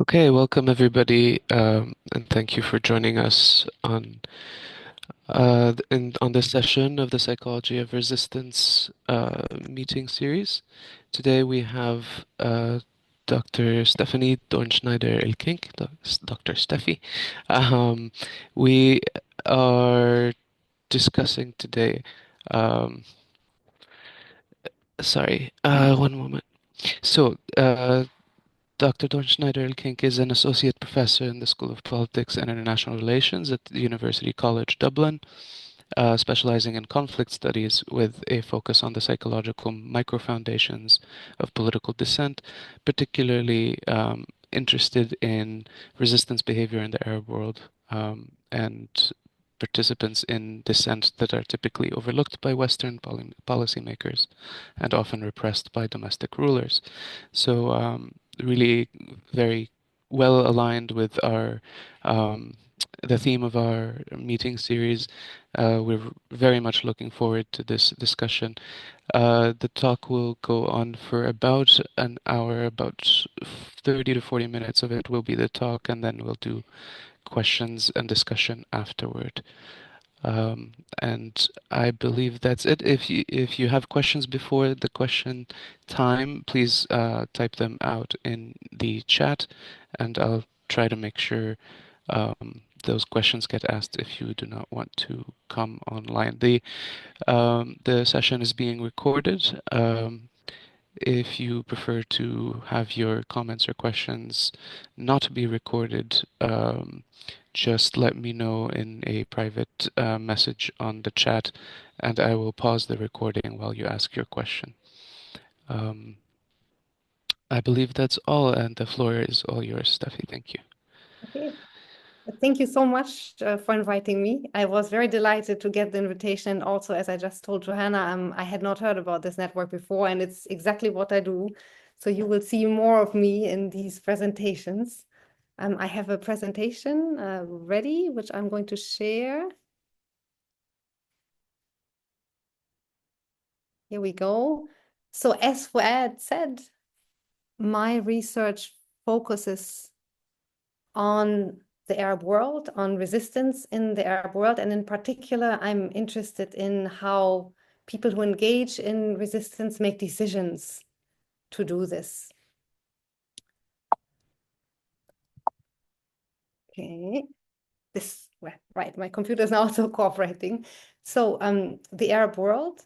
Okay, welcome everybody, and thank you for joining us on this session of the Psychology of Resistance meeting series. Today we have Dr. Stephanie Dornschneider-Elkink, Dr. Steffi. Um, we are discussing today. Um, one moment. Dr. Dornschneider-Elkink is an associate professor in the School of Politics and International Relations at the University College Dublin, specializing in conflict studies with a focus on the psychological microfoundations of political dissent, particularly interested in resistance behavior in the Arab world and participants in dissent that are typically overlooked by Western policymakers and often repressed by domestic rulers. So, really very well aligned with our the theme of our meeting series. We're very much looking forward to this discussion. The talk will go on for about an hour, about 30 to 40 minutes of it will be the talk, and then we'll do questions and discussion afterward. And I believe that's it. If you have questions before the question time, please type them out in the chat, and I'll try to make sure those questions get asked if you do not want to come online. The session is being recorded. If you prefer to have your comments or questions not be recorded, just let me know in a private message on the chat, and I will pause the recording while you ask your question. Um, I believe that's all, and the floor is all yours, Steffi. Thank you. Okay. Thank you so much for inviting me. I was very delighted to get the invitation. Also, as I just told Johanna, I had not heard about this network before, and it's exactly what I do. So you will see more of me in these presentations. I have a presentation ready, which I'm going to share. Here we go. So as Fuad said, my research focuses on the Arab world, on resistance in the Arab world. And in particular, I'm interested in how people who engage in resistance make decisions to do this. Okay, right, my computer is now also cooperating. So the Arab world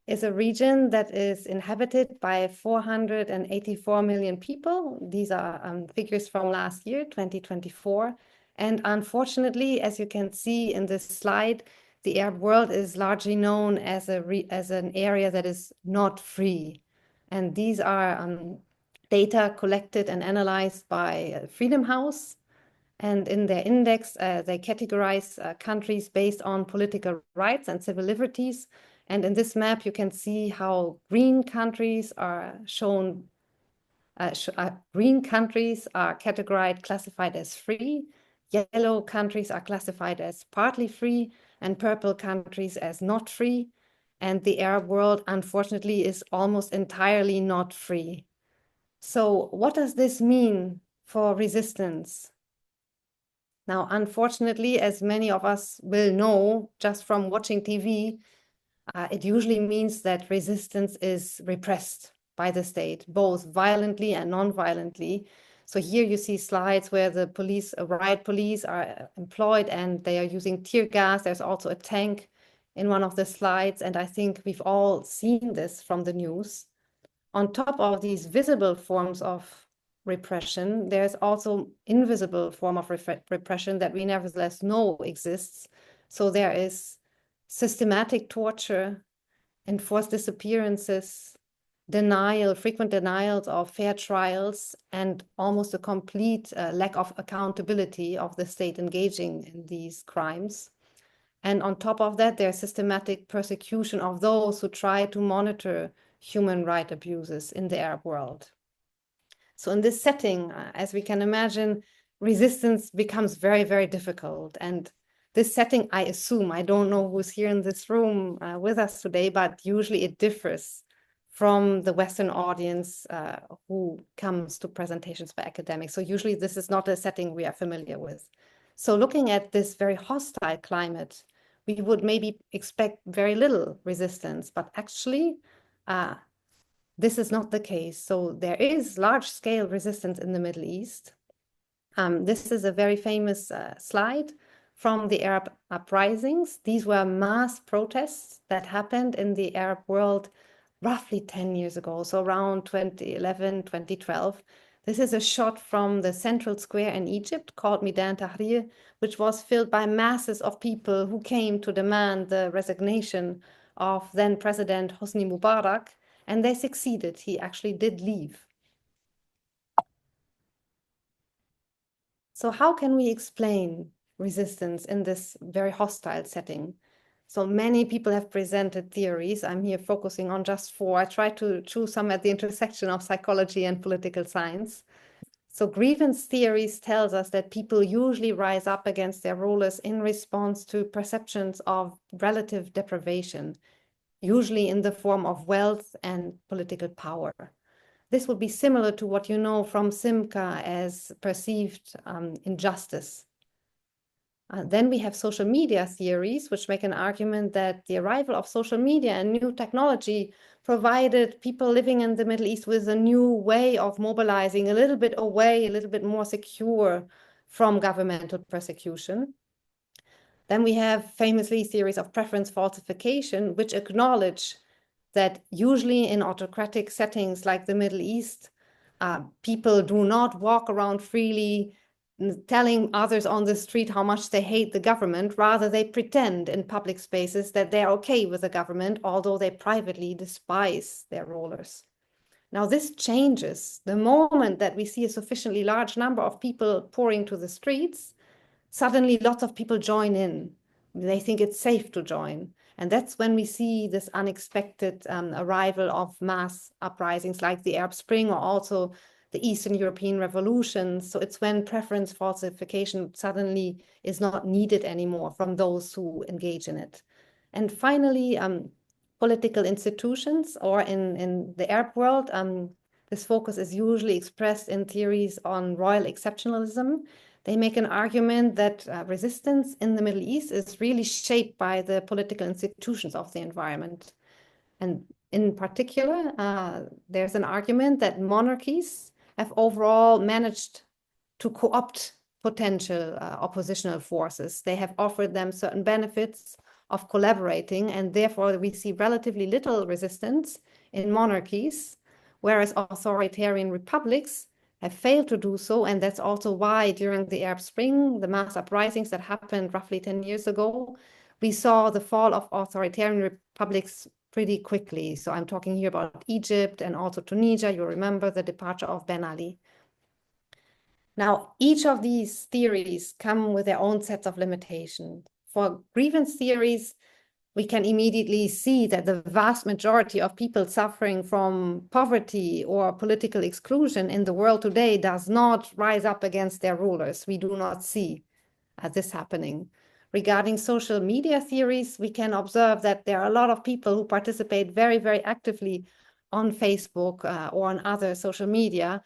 is a region that is inhabited by 484 million people. These are figures from last year, 2024. And unfortunately, as you can see in this slide, the Arab world is largely known as an area that is not free. And these are data collected and analyzed by Freedom House. And in their index, they categorize countries based on political rights and civil liberties. And in this map, you can see how green countries are shown. Green countries are categorized, classified as free. Yellow countries are classified as partly free, and purple countries as not free. And the Arab world, unfortunately, is almost entirely not free. So what does this mean for resistance? Now, unfortunately, as many of us will know just from watching TV, it usually means that resistance is repressed by the state, both violently and non-violently. So here you see slides where the police, riot police are employed and they are using tear gas. There's also a tank in one of the slides. And I think we've all seen this from the news. On top of these visible forms of repression, there's also invisible form of repression that we nevertheless know exists. So there is systematic torture, enforced disappearances, frequent denials of fair trials, and almost a complete lack of accountability of the state engaging in these crimes. And on top of that, there's systematic persecution of those who try to monitor human rights abuses in the Arab world. So in this setting, as we can imagine, resistance becomes very, very difficult. And this setting, I assume, I don't know who's here in this room with us today, but usually it differs from the Western audience who comes to presentations by academics. So usually this is not a setting we are familiar with. So looking at this very hostile climate, we would maybe expect very little resistance, but actually this is not the case. So there is large-scale resistance in the Middle East. This is a very famous slide from the Arab uprisings. These were mass protests that happened in the Arab world roughly 10 years ago, so around 2011, 2012. This is a shot from the central square in Egypt called Meydan Tahrir, which was filled by masses of people who came to demand the resignation of then President Hosni Mubarak, and they succeeded. He actually did leave. So how can we explain resistance in this very hostile setting? So many people have presented theories. I'm here focusing on just four. I try to choose some at the intersection of psychology and political science. So grievance theories tells us that people usually rise up against their rulers in response to perceptions of relative deprivation, usually in the form of wealth and political power. This would be similar to what you know from Simca as perceived injustice. Then we have social media theories, which make an argument that the arrival of social media and new technology provided people living in the Middle East with a new way of mobilizing, a little bit away, a little bit more secure from governmental persecution. Then we have famously theories of preference falsification, which acknowledge that usually in autocratic settings like the Middle East, people do not walk around freely telling others on the street how much they hate the government. Rather, they pretend in public spaces that they're okay with the government, although they privately despise their rulers. Now, this changes the moment that we see a sufficiently large number of people pouring to the streets. Suddenly, lots of people join in. They think it's safe to join. And that's when we see this unexpected arrival of mass uprisings like the Arab Spring or also the Eastern European revolutions. So it's when preference falsification suddenly is not needed anymore from those who engage in it. And finally, political institutions, or in the Arab world, this focus is usually expressed in theories on royal exceptionalism. They make an argument that resistance in the Middle East is really shaped by the political institutions of the environment. And in particular, there's an argument that monarchies have overall managed to co-opt potential oppositional forces. They have offered them certain benefits of collaborating, and therefore we see relatively little resistance in monarchies, whereas authoritarian republics have failed to do so. And that's also why during the Arab Spring, the mass uprisings that happened roughly 10 years ago, we saw the fall of authoritarian republics pretty quickly. So I'm talking here about Egypt and also Tunisia. You remember the departure of Ben Ali. Now, each of these theories come with their own sets of limitations. For grievance theories, we can immediately see that the vast majority of people suffering from poverty or political exclusion in the world today does not rise up against their rulers. We do not see this happening. Regarding social media theories, we can observe that there are a lot of people who participate very, very actively on Facebook or on other social media,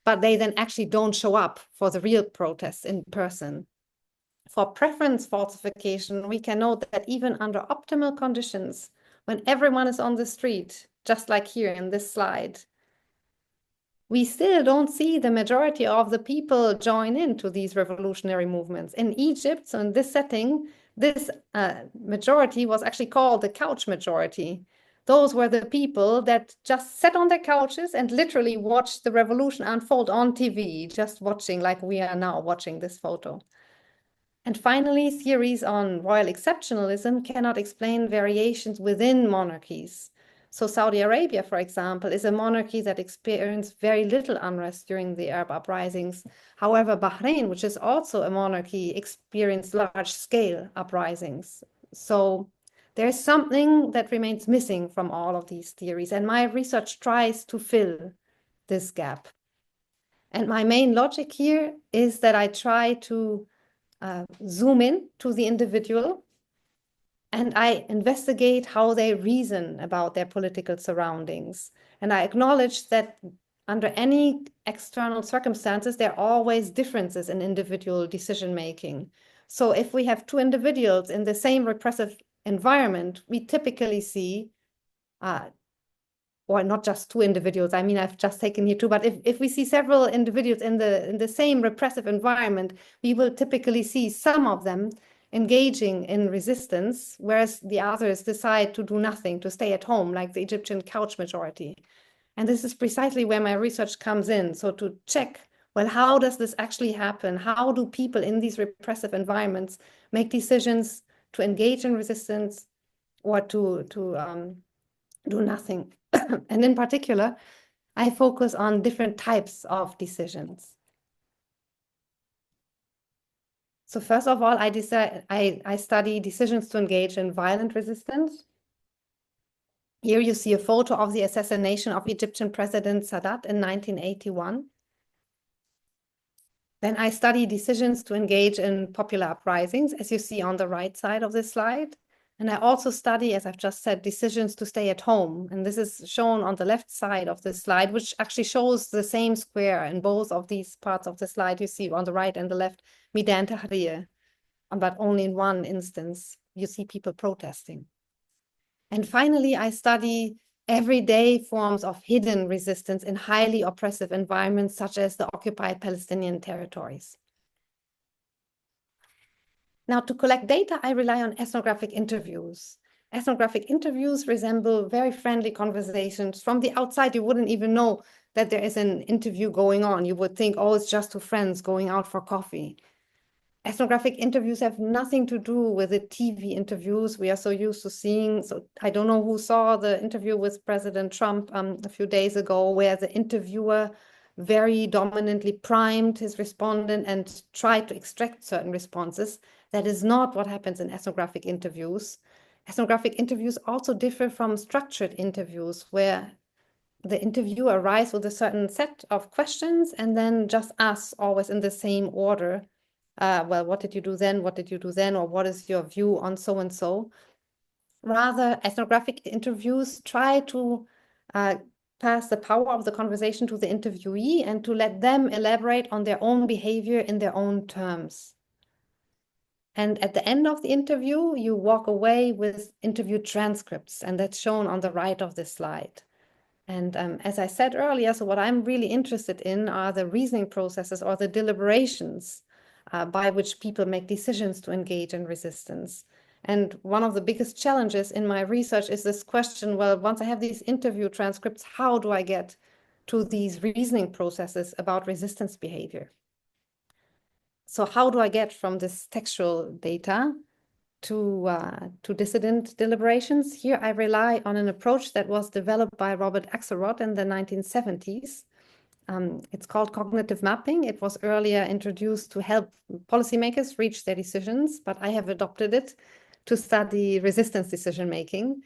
but they then actually don't show up for the real protests in person. For preference falsification, we can note that even under optimal conditions, when everyone is on the street, just like here in this slide, we still don't see the majority of the people join into these revolutionary movements. In Egypt, so in this setting, this majority was actually called the couch majority. Those were the people that just sat on their couches and literally watched the revolution unfold on TV, just watching like we are now watching this photo. And finally, theories on royal exceptionalism cannot explain variations within monarchies. So Saudi Arabia, for example, is a monarchy that experienced very little unrest during the Arab uprisings. However, Bahrain, which is also a monarchy, experienced large-scale uprisings. So there's something that remains missing from all of these theories, and my research tries to fill this gap. And my main logic here is that I try to zoom in to the individual And I investigate how they reason about their political surroundings. And I acknowledge that under any external circumstances, there are always differences in individual decision making. So if we have two individuals in the same repressive environment, we typically see, or not just two individuals, I mean, I've just taken here two, but if we see several individuals in the same repressive environment, we will typically see some of them engaging in resistance, whereas the others decide to do nothing, to stay at home, like the Egyptian couch majority. And this is precisely where my research comes in. So to check, well, how does this actually happen? How do people in these repressive environments make decisions to engage in resistance or to do nothing? And in particular, I focus on different types of decisions. So first of all, I study decisions to engage in violent resistance. Here you see a photo of the assassination of Egyptian President Sadat in 1981. Then I study decisions to engage in popular uprisings, as you see on the right side of this slide. And I also study, as I've just said, decisions to stay at home. And this is shown on the left side of the slide, which actually shows the same square in both of these parts of the slide. You see on the right and the left, Midan Tahrir. But only in one instance, you see people protesting. And finally, I study everyday forms of hidden resistance in highly oppressive environments, such as the occupied Palestinian territories. Now, to collect data, I rely on ethnographic interviews. Ethnographic interviews resemble very friendly conversations. From the outside, you wouldn't even know that there is an interview going on. You would think, oh, it's just two friends going out for coffee. Ethnographic interviews have nothing to do with the TV interviews we are so used to seeing. So I don't know who saw the interview with President Trump a few days ago, where the interviewer very dominantly primed his respondent and tried to extract certain responses. That is not what happens in ethnographic interviews. Ethnographic interviews also differ from structured interviews, where the interviewer arrives with a certain set of questions and then just asks, always in the same order, well, what did you do then? What did you do then? Or what is your view on so-and-so? Rather, ethnographic interviews try to pass the power of the conversation to the interviewee and to let them elaborate on their own behavior in their own terms. And at the end of the interview, you walk away with interview transcripts, and that's shown on the right of this slide. And as I said earlier, so what I'm really interested in are the reasoning processes or the deliberations by which people make decisions to engage in resistance. And one of the biggest challenges in my research is this question, well, once I have these interview transcripts, how do I get to these reasoning processes about resistance behavior? So how do I get from this textual data to dissident deliberations? Here I rely on an approach that was developed by Robert Axelrod in the 1970s. It's called cognitive mapping. It was earlier introduced to help policymakers reach their decisions, but I have adopted it to study resistance decision-making.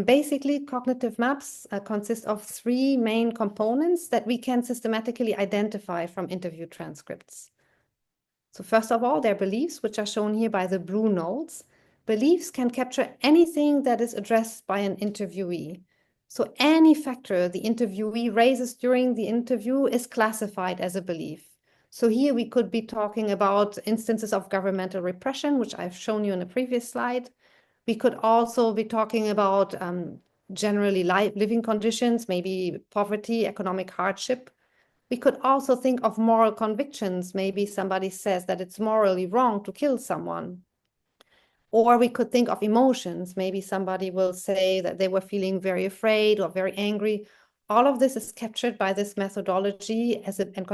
Basically, cognitive maps consist of three main components that we can systematically identify from interview transcripts. So first of all, they're beliefs, which are shown here by the blue nodes. Beliefs can capture anything that is addressed by an interviewee. So any factor the interviewee raises during the interview is classified as a belief. So here we could be talking about instances of governmental repression, which I've shown you in a previous slide. We could also be talking about generally living conditions, maybe poverty, economic hardship. We could also think of moral convictions. Maybe somebody says that it's morally wrong to kill someone. Or we could think of emotions. Maybe somebody will say that they were feeling very afraid or very angry. All of this is captured by this methodology and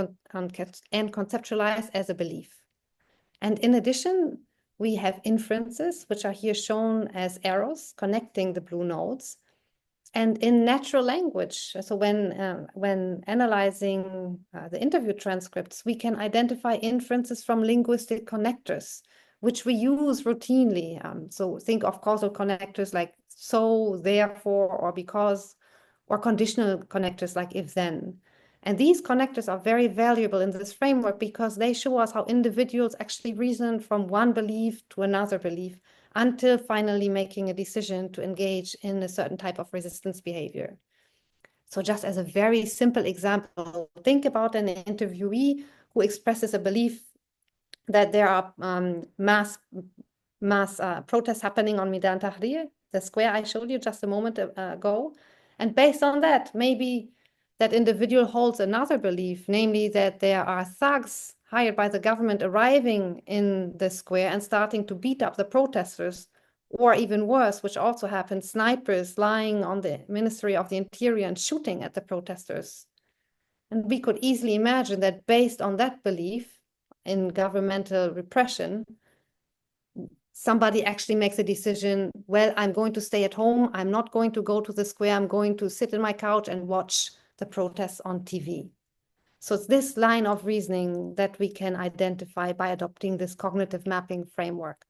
conceptualized as a belief. And in addition, we have inferences, which are here shown as arrows connecting the blue nodes. And in natural language, so when analyzing the interview transcripts, we can identify inferences from linguistic connectors, which we use routinely. So think of causal connectors like so, therefore, or because, or conditional connectors like if then. And these connectors are very valuable in this framework because they show us how individuals actually reason from one belief to another belief until finally making a decision to engage in a certain type of resistance behavior. So just as a very simple example, think about an interviewee who expresses a belief that there are mass protests happening on Meydan Tahrir, the square I showed you just a moment ago. And based on that, maybe that individual holds another belief, namely that there are thugs hired by the government arriving in the square and starting to beat up the protesters, or even worse, which also happened, snipers lying on the Ministry of the Interior and shooting at the protesters. And we could easily imagine that based on that belief in governmental repression, somebody actually makes a decision, well, I'm going to stay at home, I'm not going to go to the square, I'm going to sit in my couch and watch the protests on TV. So it's this line of reasoning that we can identify by adopting this cognitive mapping framework.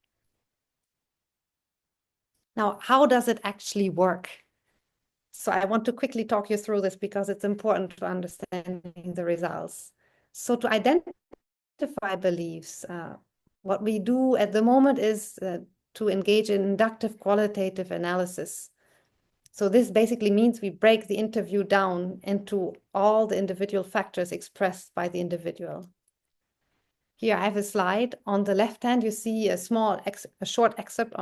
Now, how does it actually work? So I want to quickly talk you through this because it's important to understanding the results. So to identify beliefs, what we do at the moment is to engage in inductive qualitative analysis. So this basically means we break the interview down into all the individual factors expressed by the individual. Here I have a slide. On the left hand, you see a short excerpt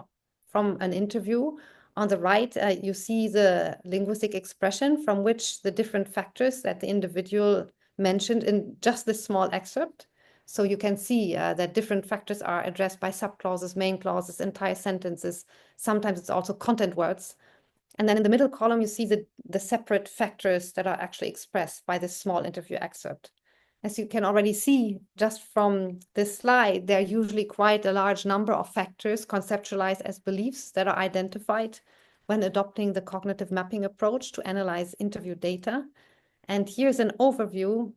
from an interview. On the right, you see the linguistic expression from which the different factors that the individual mentioned in just this small excerpt. So you can see that different factors are addressed by subclauses, main clauses, entire sentences. Sometimes it's also content words. And then in the middle column, you see the separate factors that are actually expressed by this small interview excerpt. As you can already see just from this slide, there are usually quite a large number of factors conceptualized as beliefs that are identified when adopting the cognitive mapping approach to analyze interview data. And here's an overview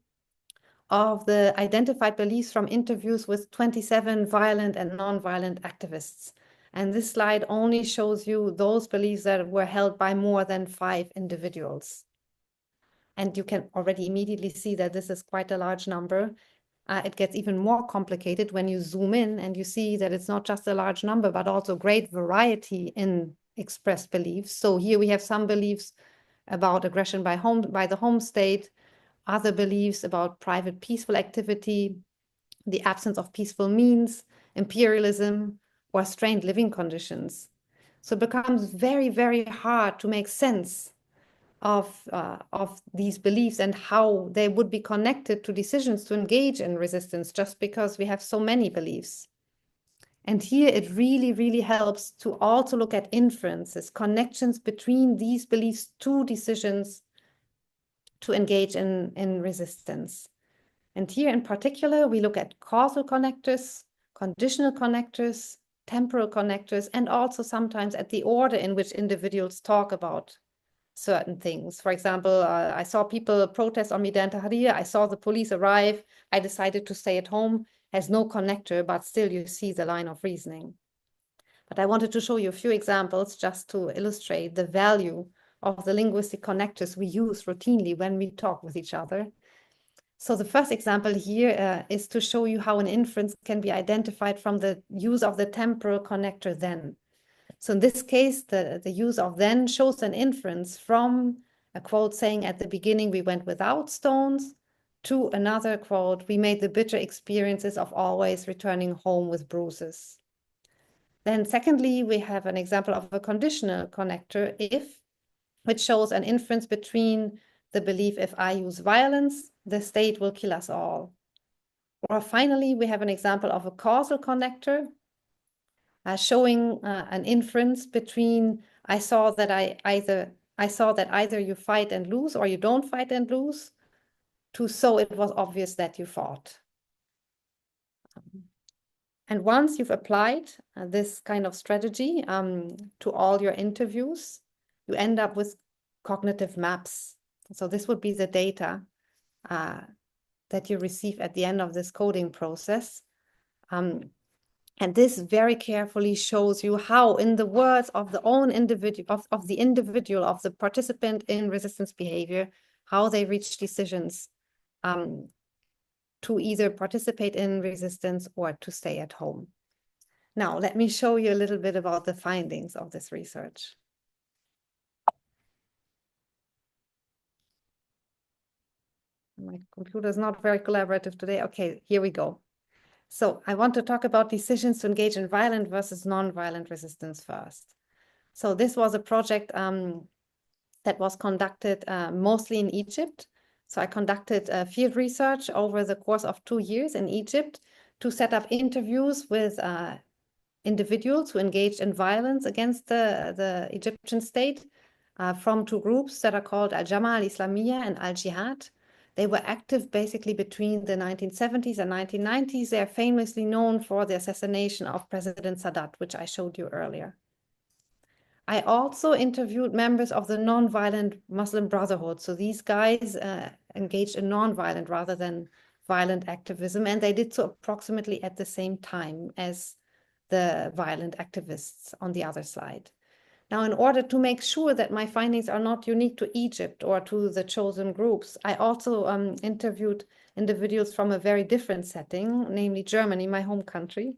of the identified beliefs from interviews with 27 violent and non-violent activists. And this slide only shows you those beliefs that were held by more than 5 individuals. And you can already immediately see that this is quite a large number. It gets even more complicated when you zoom in and you see that it's not just a large number, but also great variety in expressed beliefs. So here we have some beliefs about aggression by the home state, other beliefs about private peaceful activity, the absence of peaceful means, imperialism, or strained living conditions. So it becomes very, very hard to make sense of these beliefs and how they would be connected to decisions to engage in resistance just because we have so many beliefs. And here it really, really helps to also look at inferences, connections between these beliefs to decisions to engage in resistance. And here in particular, we look at causal connectors, conditional connectors, temporal connectors, and also sometimes at the order in which individuals talk about certain things. For example, I saw people protest on Meydan Tahrir. I saw the police arrive. I decided to stay at home. Has no connector, but still you see the line of reasoning. But I wanted to show you a few examples just to illustrate the value of the linguistic connectors we use routinely when we talk with each other. So the first example here is to show you how an inference can be identified from the use of the temporal connector then. So in this case, the use of then shows an inference from a quote saying at the beginning, we went without stones, to another quote, we made the bitter experiences of always returning home with bruises. Then secondly, we have an example of a conditional connector, if, which shows an inference between the belief if I use violence, the state will kill us all. Or finally, we have an example of a causal connector, showing an inference between I saw that either you fight and lose or you don't fight and lose, to so it was obvious that you fought. And once you've applied this kind of strategy to all your interviews, you end up with cognitive maps. So this would be the data that you receive at the end of this coding process. And this very carefully shows you how, in the words of the own individual, of the participant in resistance behavior, how they reach decisions to either participate in resistance or to stay at home. Now, let me show you a little bit about the findings of this research. My computer is not very collaborative today. Okay, here we go. So I want to talk about decisions to engage in violent versus non-violent resistance first. So this was a project that was conducted mostly in Egypt. So I conducted field research over the course of 2 years in Egypt to set up interviews with individuals who engaged in violence against the Egyptian state from 2 groups that are called Al-Jama'a al-Islamiyya and Al-Jihad. They were active basically between the 1970s and 1990s. They are famously known for the assassination of President Sadat, which I showed you earlier. I also interviewed members of the non-violent Muslim Brotherhood. So these guys engaged in non-violent rather than violent activism, and they did so approximately at the same time as the violent activists on the other side. Now, in order to make sure that my findings are not unique to Egypt or to the chosen groups, I also interviewed individuals from a very different setting, namely Germany, my home country.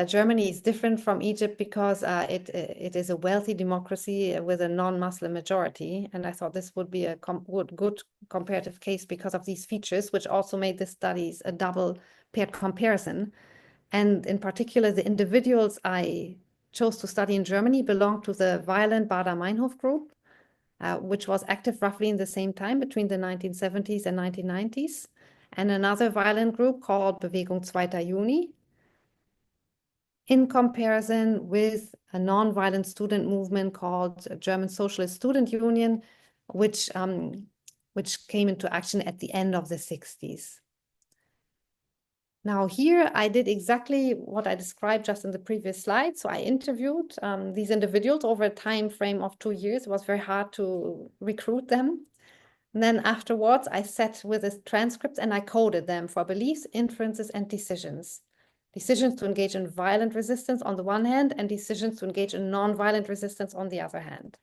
Germany is different from Egypt because it is a wealthy democracy with a non-Muslim majority. And I thought this would be a good comparative case because of these features, which also made the studies a double paired comparison. And in particular, the individuals I chose to study in Germany belonged to the violent Baader-Meinhof group, which was active roughly in the same time between the 1970s and 1990s, and another violent group called Bewegung 2. Juni, in comparison with a non-violent student movement called German Socialist Student Union, which came into action at the end of the 60s. Now here I did exactly what I described just in the previous slide. So I interviewed these individuals over a time frame of 2 years. It was very hard to recruit them. And then afterwards I sat with the transcripts and I coded them for beliefs, inferences, and decisions. Decisions to engage in violent resistance on the one hand and decisions to engage in non-violent resistance on the other hand.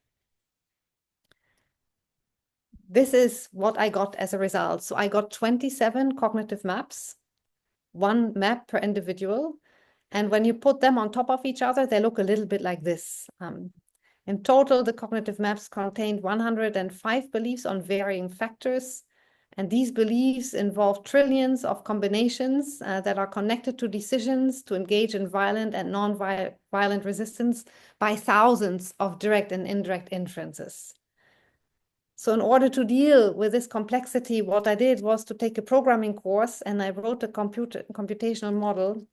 This is what I got as a result. So I got 27 cognitive maps, 1 map per individual. And when you put them on top of each other, they look a little bit like this. In total, the cognitive maps contained 105 beliefs on varying factors. And these beliefs involve trillions of combinations that are connected to decisions to engage in violent and non-violent resistance by thousands of direct and indirect inferences. So in order to deal with this complexity, what I did was to take a programming course and I wrote a computational model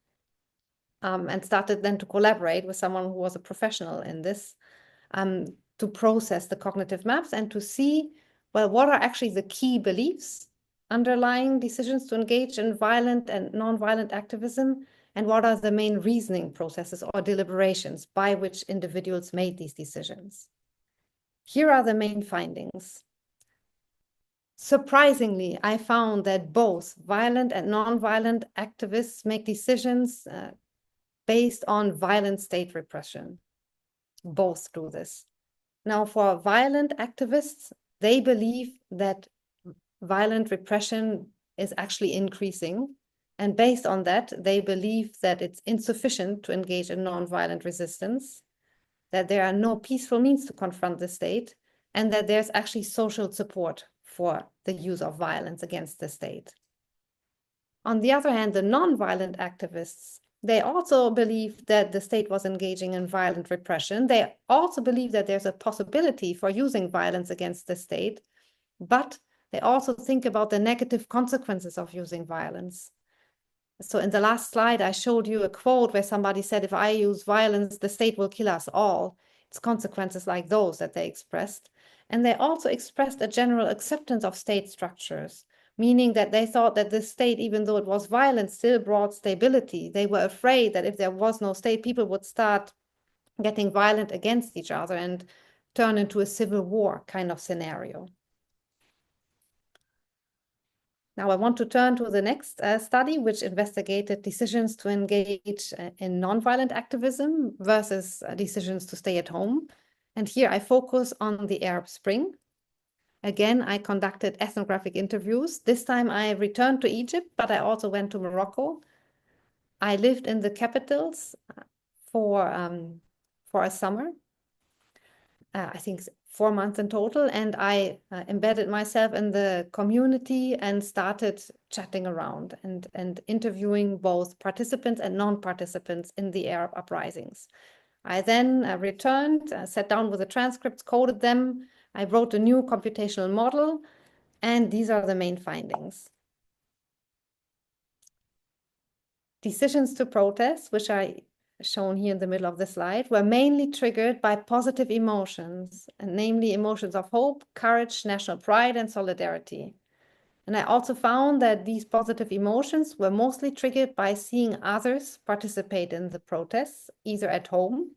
and started then to collaborate with someone who was a professional in this to process the cognitive maps and to see, well, what are actually the key beliefs underlying decisions to engage in violent and non-violent activism, and what are the main reasoning processes or deliberations by which individuals made these decisions. Here are the main findings. Surprisingly, I found that both violent and non-violent activists make decisions based on violent state repression. Both do this. Now, for violent activists, they believe that violent repression is actually increasing. And based on that, they believe that it's insufficient to engage in non-violent resistance, that there are no peaceful means to confront the state, and that there's actually social support for the use of violence against the state. On the other hand, the non-violent activists, they also believe that the state was engaging in violent repression. They also believe that there's a possibility for using violence against the state, but they also think about the negative consequences of using violence. So in the last slide, I showed you a quote where somebody said, if I use violence, the state will kill us all. It's consequences like those that they expressed. And they also expressed a general acceptance of state structures, meaning that they thought that the state, even though it was violent, still brought stability. They were afraid that if there was no state, people would start getting violent against each other and turn into a civil war kind of scenario. Now I want to turn to the next study, which investigated decisions to engage in nonviolent activism versus decisions to stay at home. And here I focus on the Arab Spring. Again, I conducted ethnographic interviews. This time I returned to Egypt, but I also went to Morocco. I lived in the capitals for a summer, I think 4 months in total, and I embedded myself in the community and started chatting around and interviewing both participants and non-participants in the Arab uprisings. I then returned, sat down with the transcripts, coded them. I wrote a new computational model, and these are the main findings. Decisions to protest, which are shown here in the middle of the slide, were mainly triggered by positive emotions, and namely emotions of hope, courage, national pride, and solidarity. And I also found that these positive emotions were mostly triggered by seeing others participate in the protests, either at home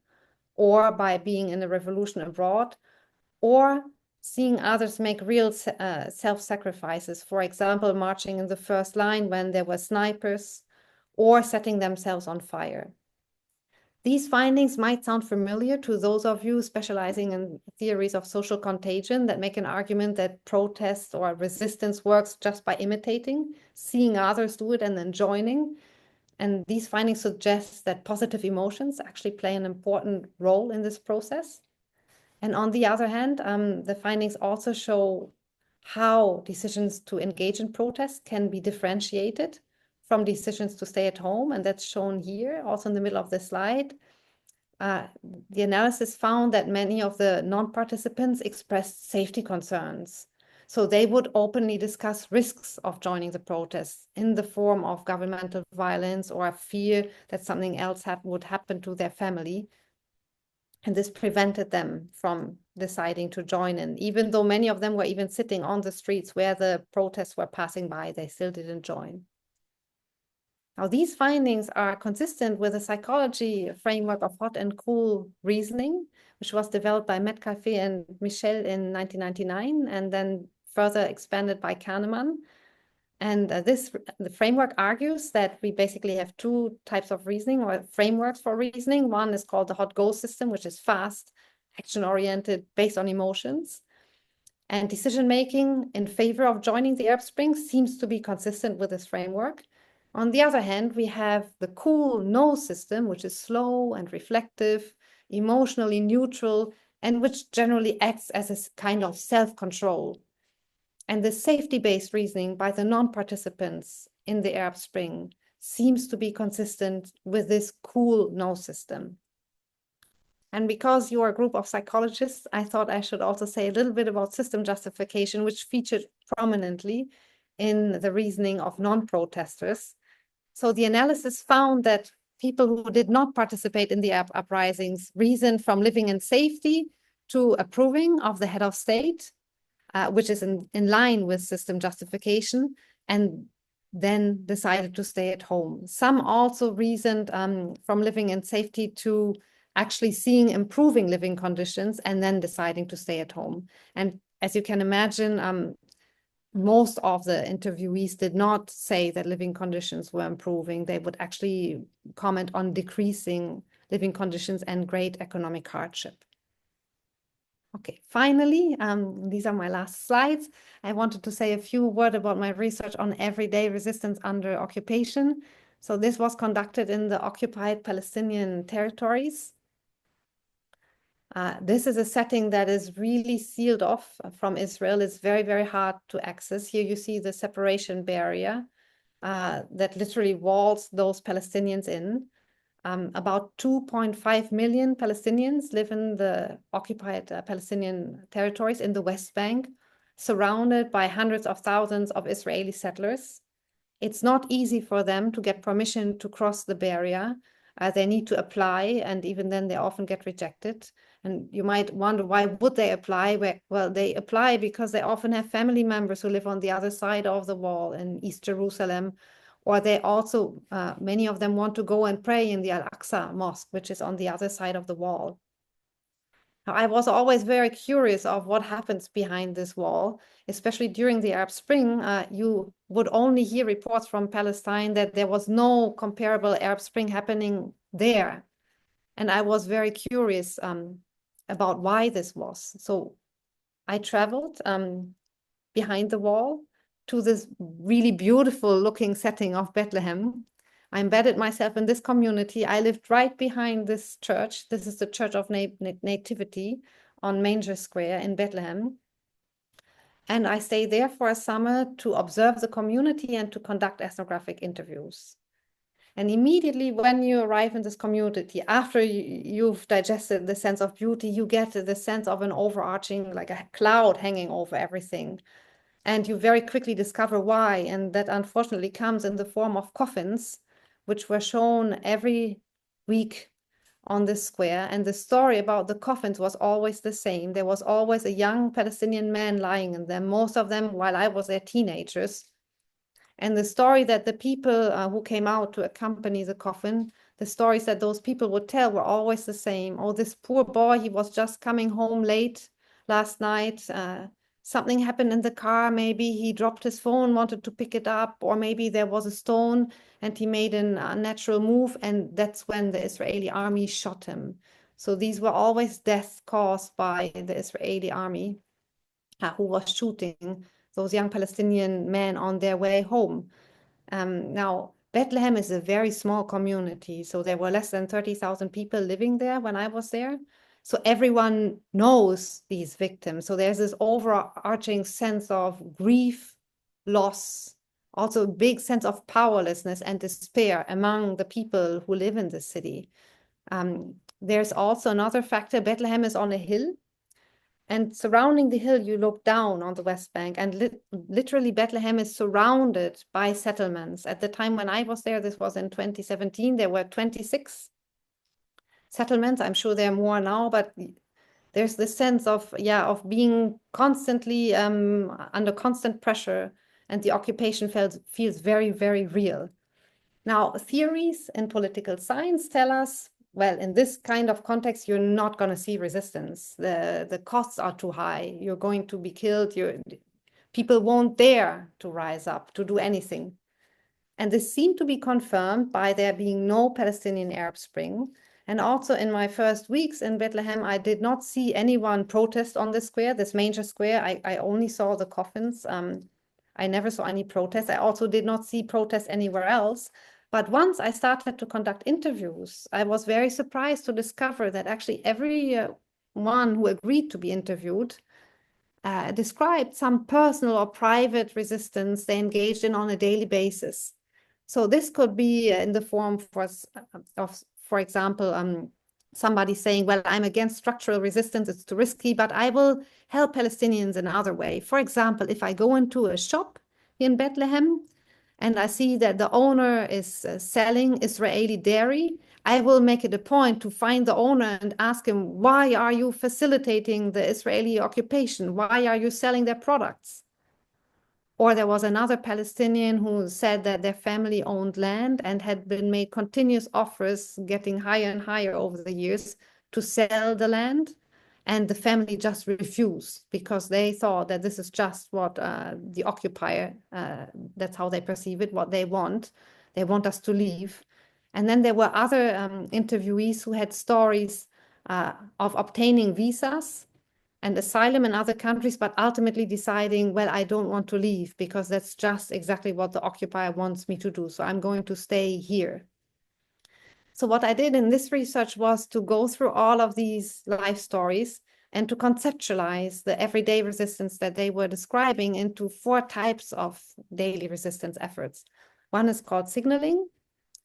or by being in a revolution abroad, or seeing others make real self-sacrifices, for example, marching in the first line when there were snipers, or setting themselves on fire. These findings might sound familiar to those of you specializing in theories of social contagion that make an argument that protest or resistance works just by imitating, seeing others do it and then joining. And these findings suggest that positive emotions actually play an important role in this process. And on the other hand, the findings also show how decisions to engage in protest can be differentiated from decisions to stay at home. And that's shown here, also in the middle of the slide. The analysis found that many of the non-participants expressed safety concerns. So they would openly discuss risks of joining the protests in the form of governmental violence or a fear that something else would happen to their family. And this prevented them from deciding to join in. Even though many of them were even sitting on the streets where the protests were passing by, they still didn't join. Now, these findings are consistent with the psychology framework of hot and cool reasoning, which was developed by Metcalfe and Michel in 1999, and then further expanded by Kahneman. And the framework argues that we basically have two types of reasoning or frameworks for reasoning. One is called the hot-go system, which is fast, action-oriented, based on emotions. And decision-making in favor of joining the Arab Spring seems to be consistent with this framework. On the other hand, we have the cool no system, which is slow and reflective, emotionally neutral, and which generally acts as a kind of self-control. And the safety-based reasoning by the non-participants in the Arab Spring seems to be consistent with this cool no system. And because you are a group of psychologists, I thought I should also say a little bit about system justification, which featured prominently in the reasoning of non-protesters. So the analysis found that people who did not participate in the Arab uprisings reasoned from living in safety to approving of the head of state, which is in line with system justification, and then decided to stay at home. Some also reasoned from living in safety to actually seeing improving living conditions and then deciding to stay at home. And as you can imagine, most of the interviewees did not say that living conditions were improving. They would actually comment on decreasing living conditions and great economic hardship. Okay, finally, these are my last slides. I wanted to say a few words about my research on everyday resistance under occupation. So this was conducted in the occupied Palestinian territories. This is a setting that is really sealed off from Israel. It's very, very hard to access. Here you see the separation barrier that literally walls those Palestinians in. About 2.5 million Palestinians live in the occupied Palestinian territories in the West Bank, surrounded by hundreds of thousands of Israeli settlers. It's not easy for them to get permission to cross the barrier. They need to apply, and even then they often get rejected. And you might wonder, why would they apply? Well, they apply because they often have family members who live on the other side of the wall in East Jerusalem, or they also, many of them want to go and pray in the Al-Aqsa Mosque, which is on the other side of the wall. Now, I was always very curious of what happens behind this wall, especially during the Arab Spring. You would only hear reports from Palestine that there was no comparable Arab Spring happening there. And I was very curious about why this was. So I traveled behind the wall to this really beautiful looking setting of Bethlehem, I embedded myself in this community. I lived right behind this church. This is the Church of Nativity on Manger Square in Bethlehem. And I stayed there for a summer to observe the community and to conduct ethnographic interviews. And immediately when you arrive in this community, after you've digested the sense of beauty, you get the sense of an overarching, like a cloud hanging over everything. And you very quickly discover why. And that unfortunately comes in the form of coffins, which were shown every week on this square. And the story about the coffins was always the same. There was always a young Palestinian man lying in them, most of them while I was there, teenagers. And the story that the people who came out to accompany the coffin, the stories that those people would tell were always the same. Oh, this poor boy, he was just coming home late last night. Something happened in the car. Maybe he dropped his phone, wanted to pick it up, or maybe there was a stone and he made an unnatural move. And that's when the Israeli army shot him. So these were always deaths caused by the Israeli army who was shooting those young Palestinian men on their way home. Now, Bethlehem is a very small community, so there were less than 30,000 people living there when I was there. So everyone knows these victims. So there's this overarching sense of grief, loss, also a big sense of powerlessness and despair among the people who live in the city. There's also another factor. Bethlehem is on a hill. And surrounding the hill, you look down on the West Bank, and literally Bethlehem is surrounded by settlements. At the time when I was there, this was in 2017, there were 26 settlements. I'm sure there are more now, but there's this sense of being constantly under constant pressure, and the occupation feels very, very real. Now, theories in political science tell us, well, in this kind of context, you're not going to see resistance. The costs are too high. You're going to be killed. People won't dare to rise up, to do anything. And this seemed to be confirmed by there being no Palestinian Arab Spring. And also in my first weeks in Bethlehem, I did not see anyone protest on this square, this Manger Square. I only saw the coffins. I never saw any protests. I also did not see protests anywhere else. But once I started to conduct interviews, I was very surprised to discover that actually everyone who agreed to be interviewed described some personal or private resistance they engaged in on a daily basis. So this could be in the form of, for example, somebody saying, well, I'm against structural resistance, it's too risky, but I will help Palestinians in another way. For example, if I go into a shop in Bethlehem and I see that the owner is selling Israeli dairy, I will make it a point to find the owner and ask him, why are you facilitating the Israeli occupation? Why are you selling their products? Or there was another Palestinian who said that their family owned land and had been made continuous offers, getting higher and higher over the years, to sell the land. And the family just refused because they thought that this is just what the occupier, that's how they perceive it, what they want. They want us to leave. And then there were other interviewees who had stories of obtaining visas and asylum in other countries, but ultimately deciding, well, I don't want to leave because that's just exactly what the occupier wants me to do. So I'm going to stay here. So what I did in this research was to go through all of these life stories and to conceptualize the everyday resistance that they were describing into 4 types of daily resistance efforts. One is called signaling,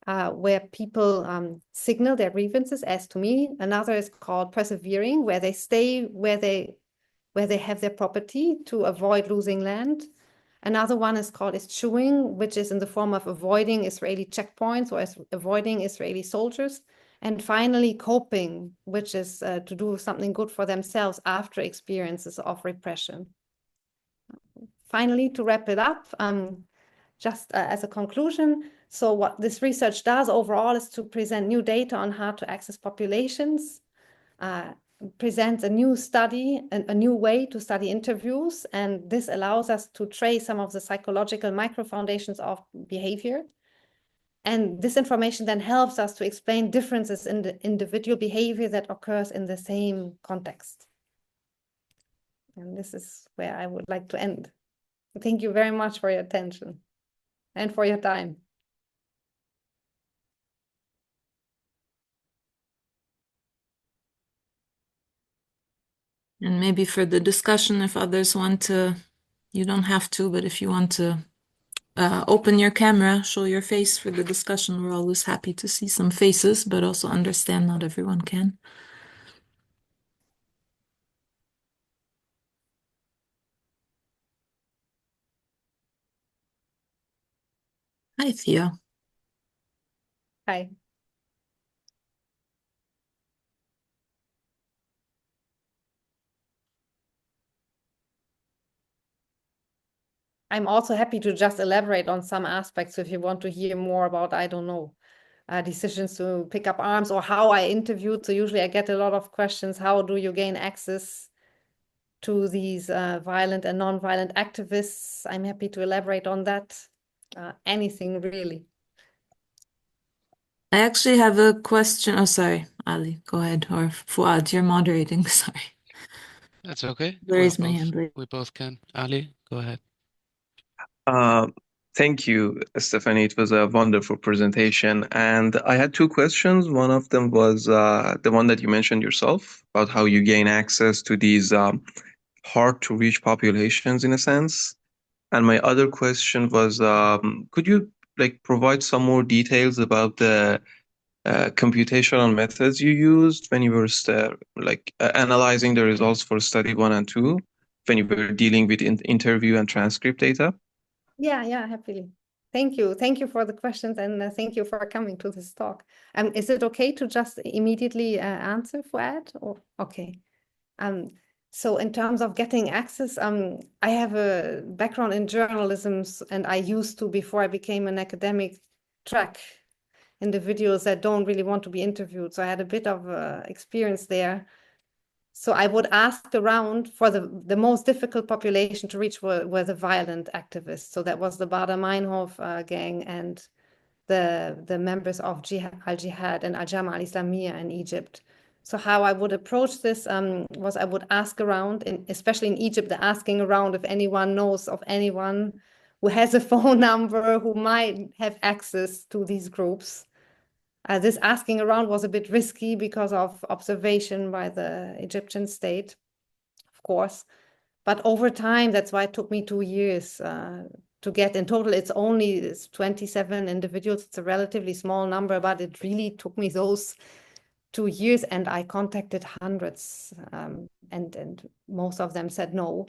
where people signal their grievances, as to me. Another is called persevering, where they stay where they have their property to avoid losing land. Another one is called eschewing, which is in the form of avoiding Israeli checkpoints or avoiding Israeli soldiers. And finally, coping, which is to do something good for themselves after experiences of repression. Finally, to wrap it up, just as a conclusion, so what this research does overall is to present new data on how to access populations, presents a new study, a new way to study interviews, and this allows us to trace some of the psychological micro-foundations of behavior. And this information then helps us to explain differences in the individual behavior that occurs in the same context. And this is where I would like to end. Thank you very much for your attention and for your time. And maybe for the discussion, if others want to, you don't have to, but if you want to open your camera, show your face for the discussion, we're always happy to see some faces, but also understand not everyone can. Hi, Thea. Hi. I'm also happy to just elaborate on some aspects if you want to hear more about, I don't know, decisions to pick up arms or how I interviewed. So usually I get a lot of questions. How do you gain access to these violent and non-violent activists? I'm happy to elaborate on that. Anything really. I actually have a question. Oh, sorry, Ali, go ahead. Or Fuad, you're moderating. Sorry. That's okay. Raise my hand. We both can. Ali, go ahead. Thank you, Stephanie. It was a wonderful presentation. And I had two questions. One of them was the one that you mentioned yourself about how you gain access to these hard to reach populations in a sense. And my other question was, could you provide some more details about the computational methods you used when you were analyzing the results for study 1 and 2, when you were dealing with interview and transcript data? Yeah, happily. Thank you. Thank you for the questions and thank you for coming to this talk. Is it okay to just immediately answer, Fuad? Or okay. So in terms of getting access, I have a background in journalism and I used to, before I became an academic, track individuals that don't really want to be interviewed. So I had a bit of experience there. So I would ask around for the most difficult population to reach were the violent activists. So that was the Baader-Meinhof gang and the members of Al-Jihad and Al-Jama'a al-Islamiyya in Egypt. So how I would approach this was I would ask around, especially in Egypt, asking around if anyone knows of anyone who has a phone number who might have access to these groups. This asking around was a bit risky because of observation by the Egyptian state, of course. But over time, that's why it took me 2 years to get. In total, it's 27 individuals. It's a relatively small number, but it really took me those 2 years, and I contacted hundreds, and most of them said no.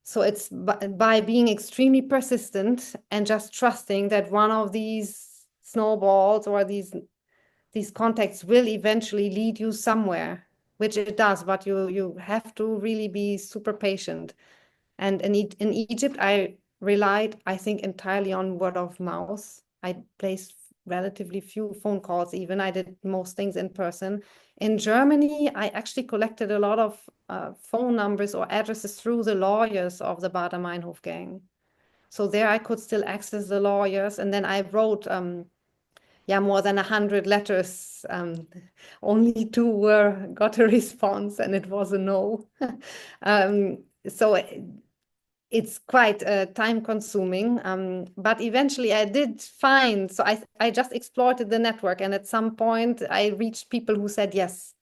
So it's by being extremely persistent and just trusting that one of these snowballs or these contacts will eventually lead you somewhere, which it does, but you have to really be super patient. And in Egypt, I relied, I think, entirely on word of mouth. I placed relatively few phone calls even. I did most things in person. In Germany, I actually collected a lot of phone numbers or addresses through the lawyers of the Baader-Meinhof gang. So there I could still access the lawyers. And then I wrote more than 100 letters. Only 2 got a response, and it was a no. So it's quite time consuming, but eventually I did find, so I just exploited the network, and at some point I reached people who said yes.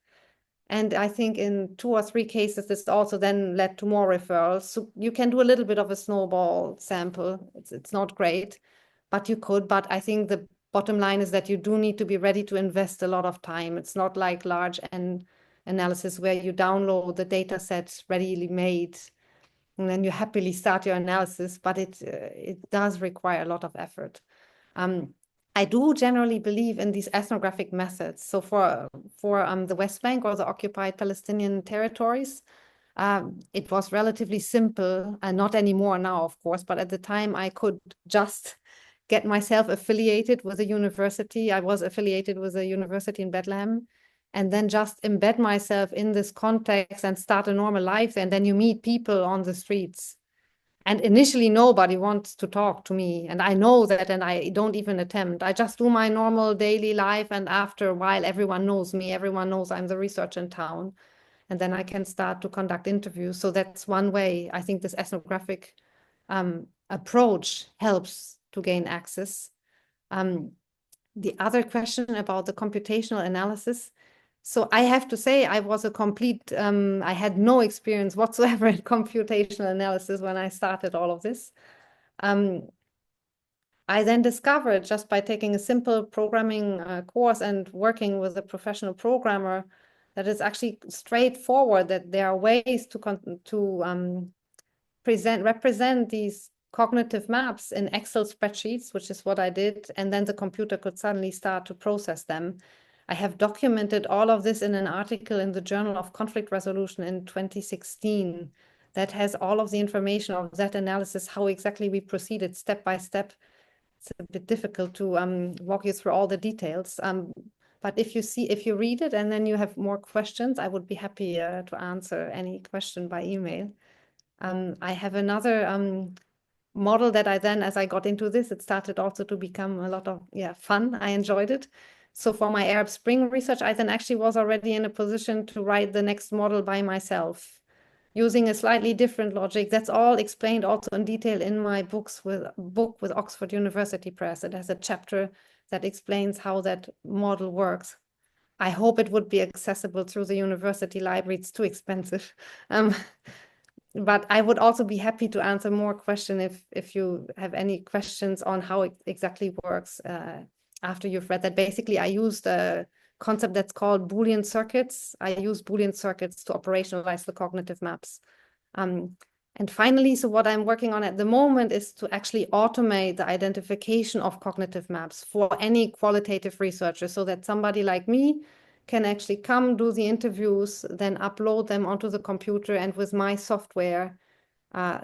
And I think in 2 or 3 cases, this also then led to more referrals. So you can do a little bit of a snowball sample. It's not great, but you could. But I think the bottom line is that you do need to be ready to invest a lot of time. It's not like large analysis where you download the data sets readily made and then you happily start your analysis, but it does require a lot of effort. I do generally believe in these ethnographic methods. So for the West Bank or the occupied Palestinian territories, it was relatively simple, and not anymore now, of course, but at the time I could just get myself affiliated with a university. I was affiliated with a university in Bethlehem, and then just embed myself in this context and start a normal life. And then you meet people on the streets. And initially, nobody wants to talk to me. And I know that, and I don't even attempt. I just do my normal daily life. And after a while, everyone knows me. Everyone knows I'm the researcher in town. And then I can start to conduct interviews. So that's one way. I think this ethnographic approach helps to gain access. The other question about the computational analysis, So I have to say I was a complete, I had no experience whatsoever in computational analysis when I started all of this. I then discovered just by taking a simple programming course and working with a professional programmer that it's actually straightforward, that there are ways to represent these cognitive maps in Excel spreadsheets, which is what I did, and then the computer could suddenly start to process them. I have documented all of this in an article in the Journal of Conflict Resolution in 2016 that has all of the information of that analysis, how exactly we proceeded step by step. It's a bit difficult to walk you through all the details. But if you read it and then you have more questions, I would be happy to answer any question by email. I have another model that I then, as I got into this, it started also to become a lot of fun. I enjoyed it. So for my Arab Spring research, I then actually was already in a position to write the next model by myself, using a slightly different logic. That's all explained also in detail in my book with Oxford University Press. It has a chapter that explains how that model works. I hope it would be accessible through the university library. It's too expensive. But I would also be happy to answer more questions if you have any questions on how it exactly works after you've read that. Basically, I used a concept that's called Boolean circuits. I use Boolean circuits to operationalize the cognitive maps. And finally, so what I'm working on at the moment is to actually automate the identification of cognitive maps for any qualitative researcher, so that somebody like me can actually come do the interviews, then upload them onto the computer, and with my software,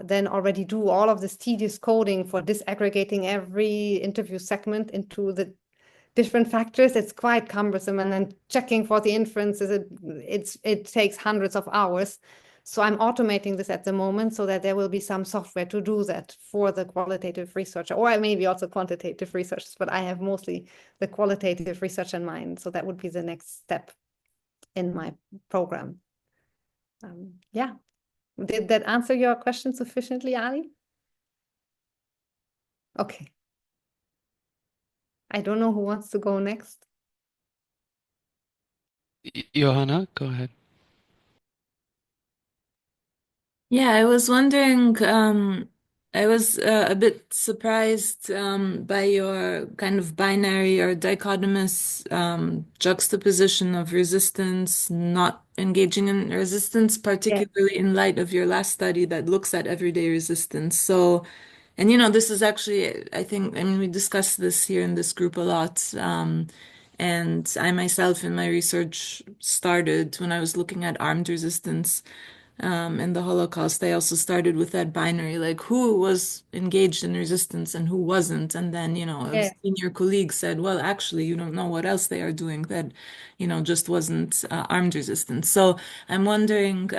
then already do all of this tedious coding for disaggregating every interview segment into the different factors. It's quite cumbersome, and then checking for the inferences, it takes hundreds of hours. So I'm automating this at the moment so that there will be some software to do that for the qualitative researcher, or maybe also quantitative researchers, but I have mostly the qualitative research in mind. So that would be the next step in my program. Yeah. Did that answer your question sufficiently, Ali? Okay. I don't know who wants to go next. Johanna, go ahead. Yeah, I was wondering, I was a bit surprised by your kind of binary or dichotomous juxtaposition of resistance, not engaging in resistance, particularly in light of your last study that looks at everyday resistance. So, and this is actually, I mean, we discussed this here in this group a lot. And I myself in my research started when I was looking at armed resistance in the Holocaust. I also started with that binary, like who was engaged in resistance and who wasn't. And then, a senior colleague said, well, actually, you don't know what else they are doing that, just wasn't armed resistance. So I'm wondering,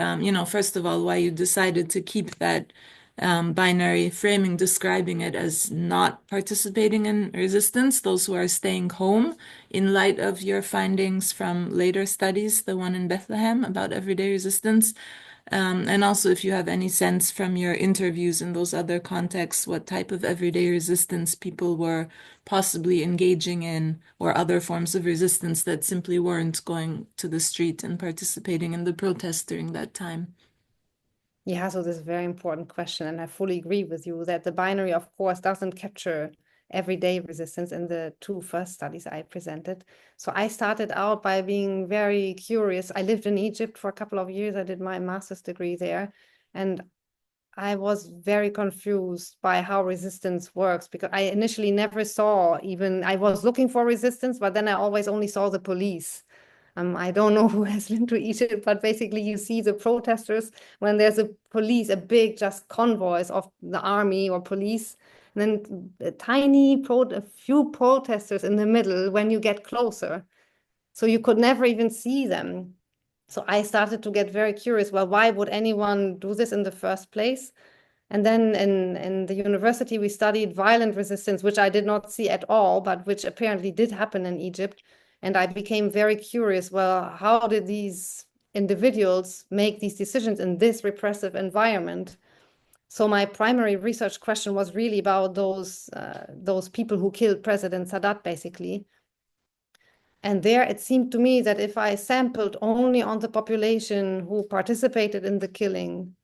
first of all, why you decided to keep that binary framing, describing it as not participating in resistance, those who are staying home, in light of your findings from later studies, the one in Bethlehem about everyday resistance. And also, if you have any sense from your interviews in those other contexts, what type of everyday resistance people were possibly engaging in, or other forms of resistance that simply weren't going to the street and participating in the protest during that time. Yeah, so this is a very important question, and I fully agree with you that the binary, of course, doesn't capture everyday resistance in the two first studies I presented. So I started out by being very curious. I lived in Egypt for a couple of years. I did my master's degree there, and I was very confused by how resistance works, because I initially never saw I was looking for resistance, but then I always only saw the police. I don't know who has been to Egypt, but basically you see the protesters when there's a big just convoys of the army or police, and then a few protesters in the middle when you get closer. So you could never even see them. So I started to get very curious. Well, why would anyone do this in the first place? And then in the university, we studied violent resistance, which I did not see at all, but which apparently did happen in Egypt. And I became very curious, well, how did these individuals make these decisions in this repressive environment? So my primary research question was really about those people who killed President Sadat, basically. And there it seemed to me that if I sampled only on the population who participated in the killing,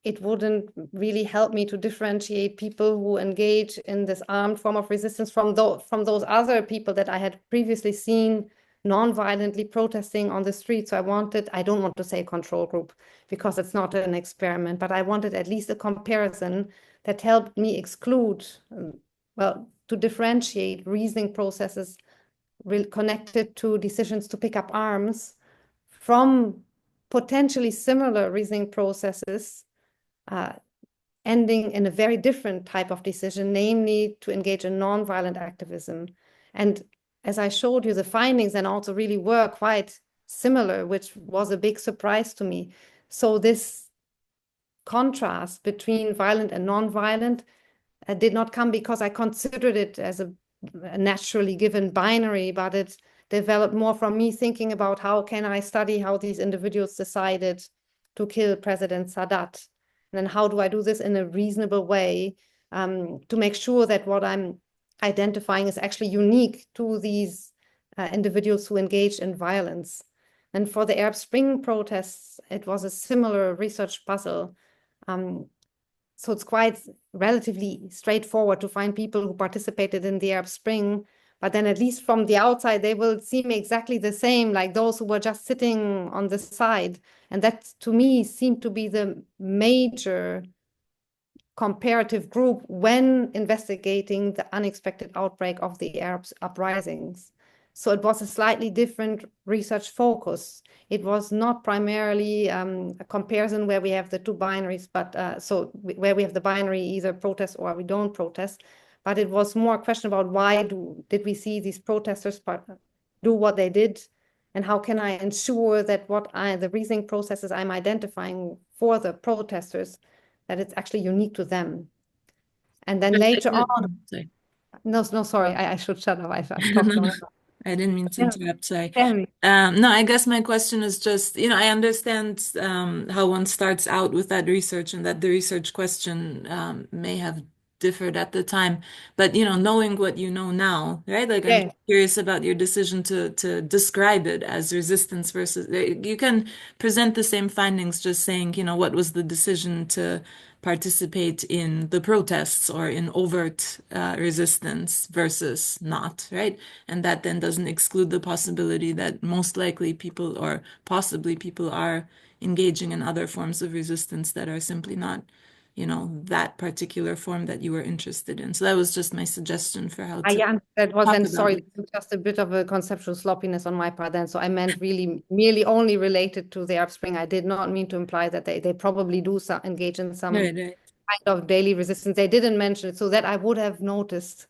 it wouldn't really help me to differentiate people who engage in this armed form of resistance from those other people that I had previously seen non-violently protesting on the street. So I don't want to say control group because it's not an experiment, but I wanted at least a comparison that helped me exclude, to differentiate reasoning processes connected to decisions to pick up arms from potentially similar reasoning processes ending in a very different type of decision, namely to engage in non-violent activism. And as I showed you, the findings then also really were quite similar, which was a big surprise to me. So this contrast between violent and non-violent did not come because I considered it as a naturally given binary, but it developed more from me thinking about how can I study how these individuals decided to kill President Sadat. And then how do I do this in a reasonable way to make sure that what I'm identifying is actually unique to these individuals who engaged in violence. And for the Arab Spring protests, it was a similar research puzzle. So it's quite relatively straightforward to find people who participated in the Arab Spring, but then at least from the outside, they will seem exactly the same, like those who were just sitting on the side. And that, to me, seemed to be the major comparative group when investigating the unexpected outbreak of the Arab uprisings. So it was a slightly different research focus. It was not primarily a comparison where we have the two binaries, but where we have the binary either protest or we don't protest, but it was more a question about why did we see these protesters do what they did, and how can I ensure that the reasoning processes I'm identifying for the protesters, that it's actually unique to them. And then later on, no, sorry, I should shut up. I've talked long enough. I didn't mean to interrupt, sorry. No, I guess my question is just, I understand how one starts out with that research and that the research question may have differed at the time, but knowing what you know now, right? Like I'm curious about your decision to describe it as resistance versus, you can present the same findings just saying, what was the decision to participate in the protests or in overt resistance versus not, right? And that then doesn't exclude the possibility that most likely people or possibly people are engaging in other forms of resistance that are simply not, that particular form that you were interested in. So that was just my suggestion for how to that was then, sorry, just a bit of a conceptual sloppiness on my part then. So I meant really merely only related to the Arab Spring. I did not mean to imply that they probably do engage in some kind of daily resistance. They didn't mention it, so that I would have noticed.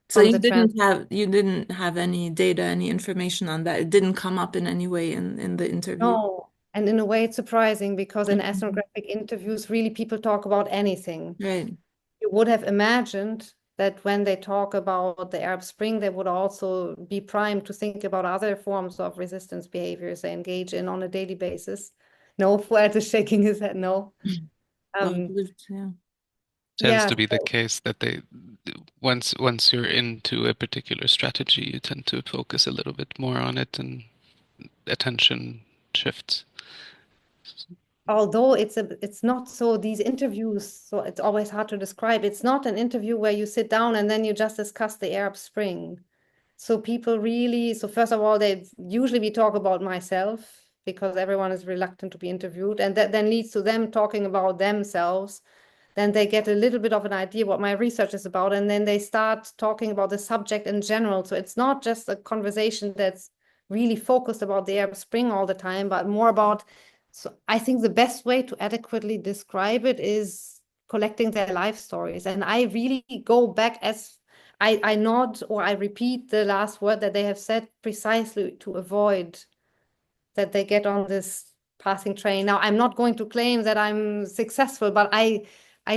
So you didn't have any data, any information on that. It didn't come up in any way in the interview. No, and in a way it's surprising because in ethnographic interviews, really people talk about anything. Right. You would have imagined that when they talk about the Arab Spring, they would also be primed to think about other forms of resistance behaviors they engage in on a daily basis. No, Fuad is shaking his head, no. Tends to be the case that they, once you're into a particular strategy, you tend to focus a little bit more on it and attention shifts. Although it's not so, these interviews, so it's always hard to describe. It's not an interview where you sit down and then you just discuss the Arab Spring. So people really, so first of all, we talk about myself because everyone is reluctant to be interviewed, and that then leads to them talking about themselves. Then they get a little bit of an idea what my research is about, and then they start talking about the subject in general. So it's not just a conversation that's really focused about the Arab Spring all the time, but more about, so I think the best way to adequately describe it is collecting their life stories. And I really go back as I nod or I repeat the last word that they have said precisely to avoid that they get on this passing train. Now, I'm not going to claim that I'm successful, but I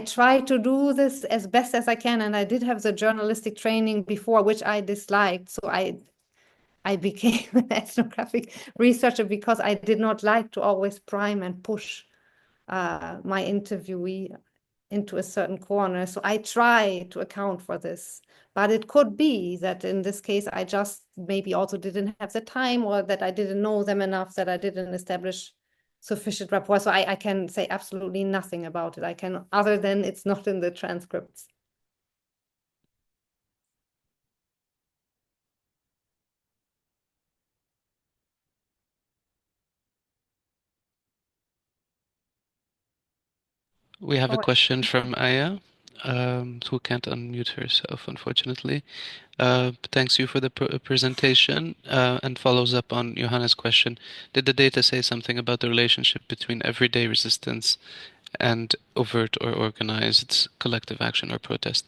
try to do this as best as I can. And I did have the journalistic training before, which I disliked. So I became an ethnographic researcher because I did not like to always prime and push my interviewee. into a certain corner. So I try to account for this. But it could be that in this case, I just maybe also didn't have the time, or that I didn't know them enough, that I didn't establish sufficient rapport. So I can say absolutely nothing about it. I can, other than it's not in the transcripts. We have a Oh, question from Aya, who can't unmute herself, unfortunately. Thanks you for the presentation, and follows up on Johanna's question. Did the data say something about the relationship between everyday resistance and overt or organized collective action or protest?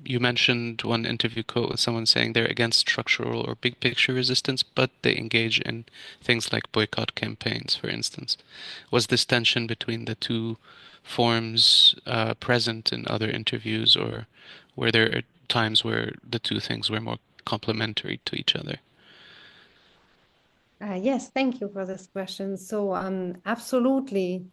You mentioned one interview quote with someone saying they're against structural or big picture resistance, but they engage in things like boycott campaigns, for instance. Was this tension between the two forms present in other interviews, or were there times where the two things were more complementary to each other? yes, thank you for this question. So absolutely.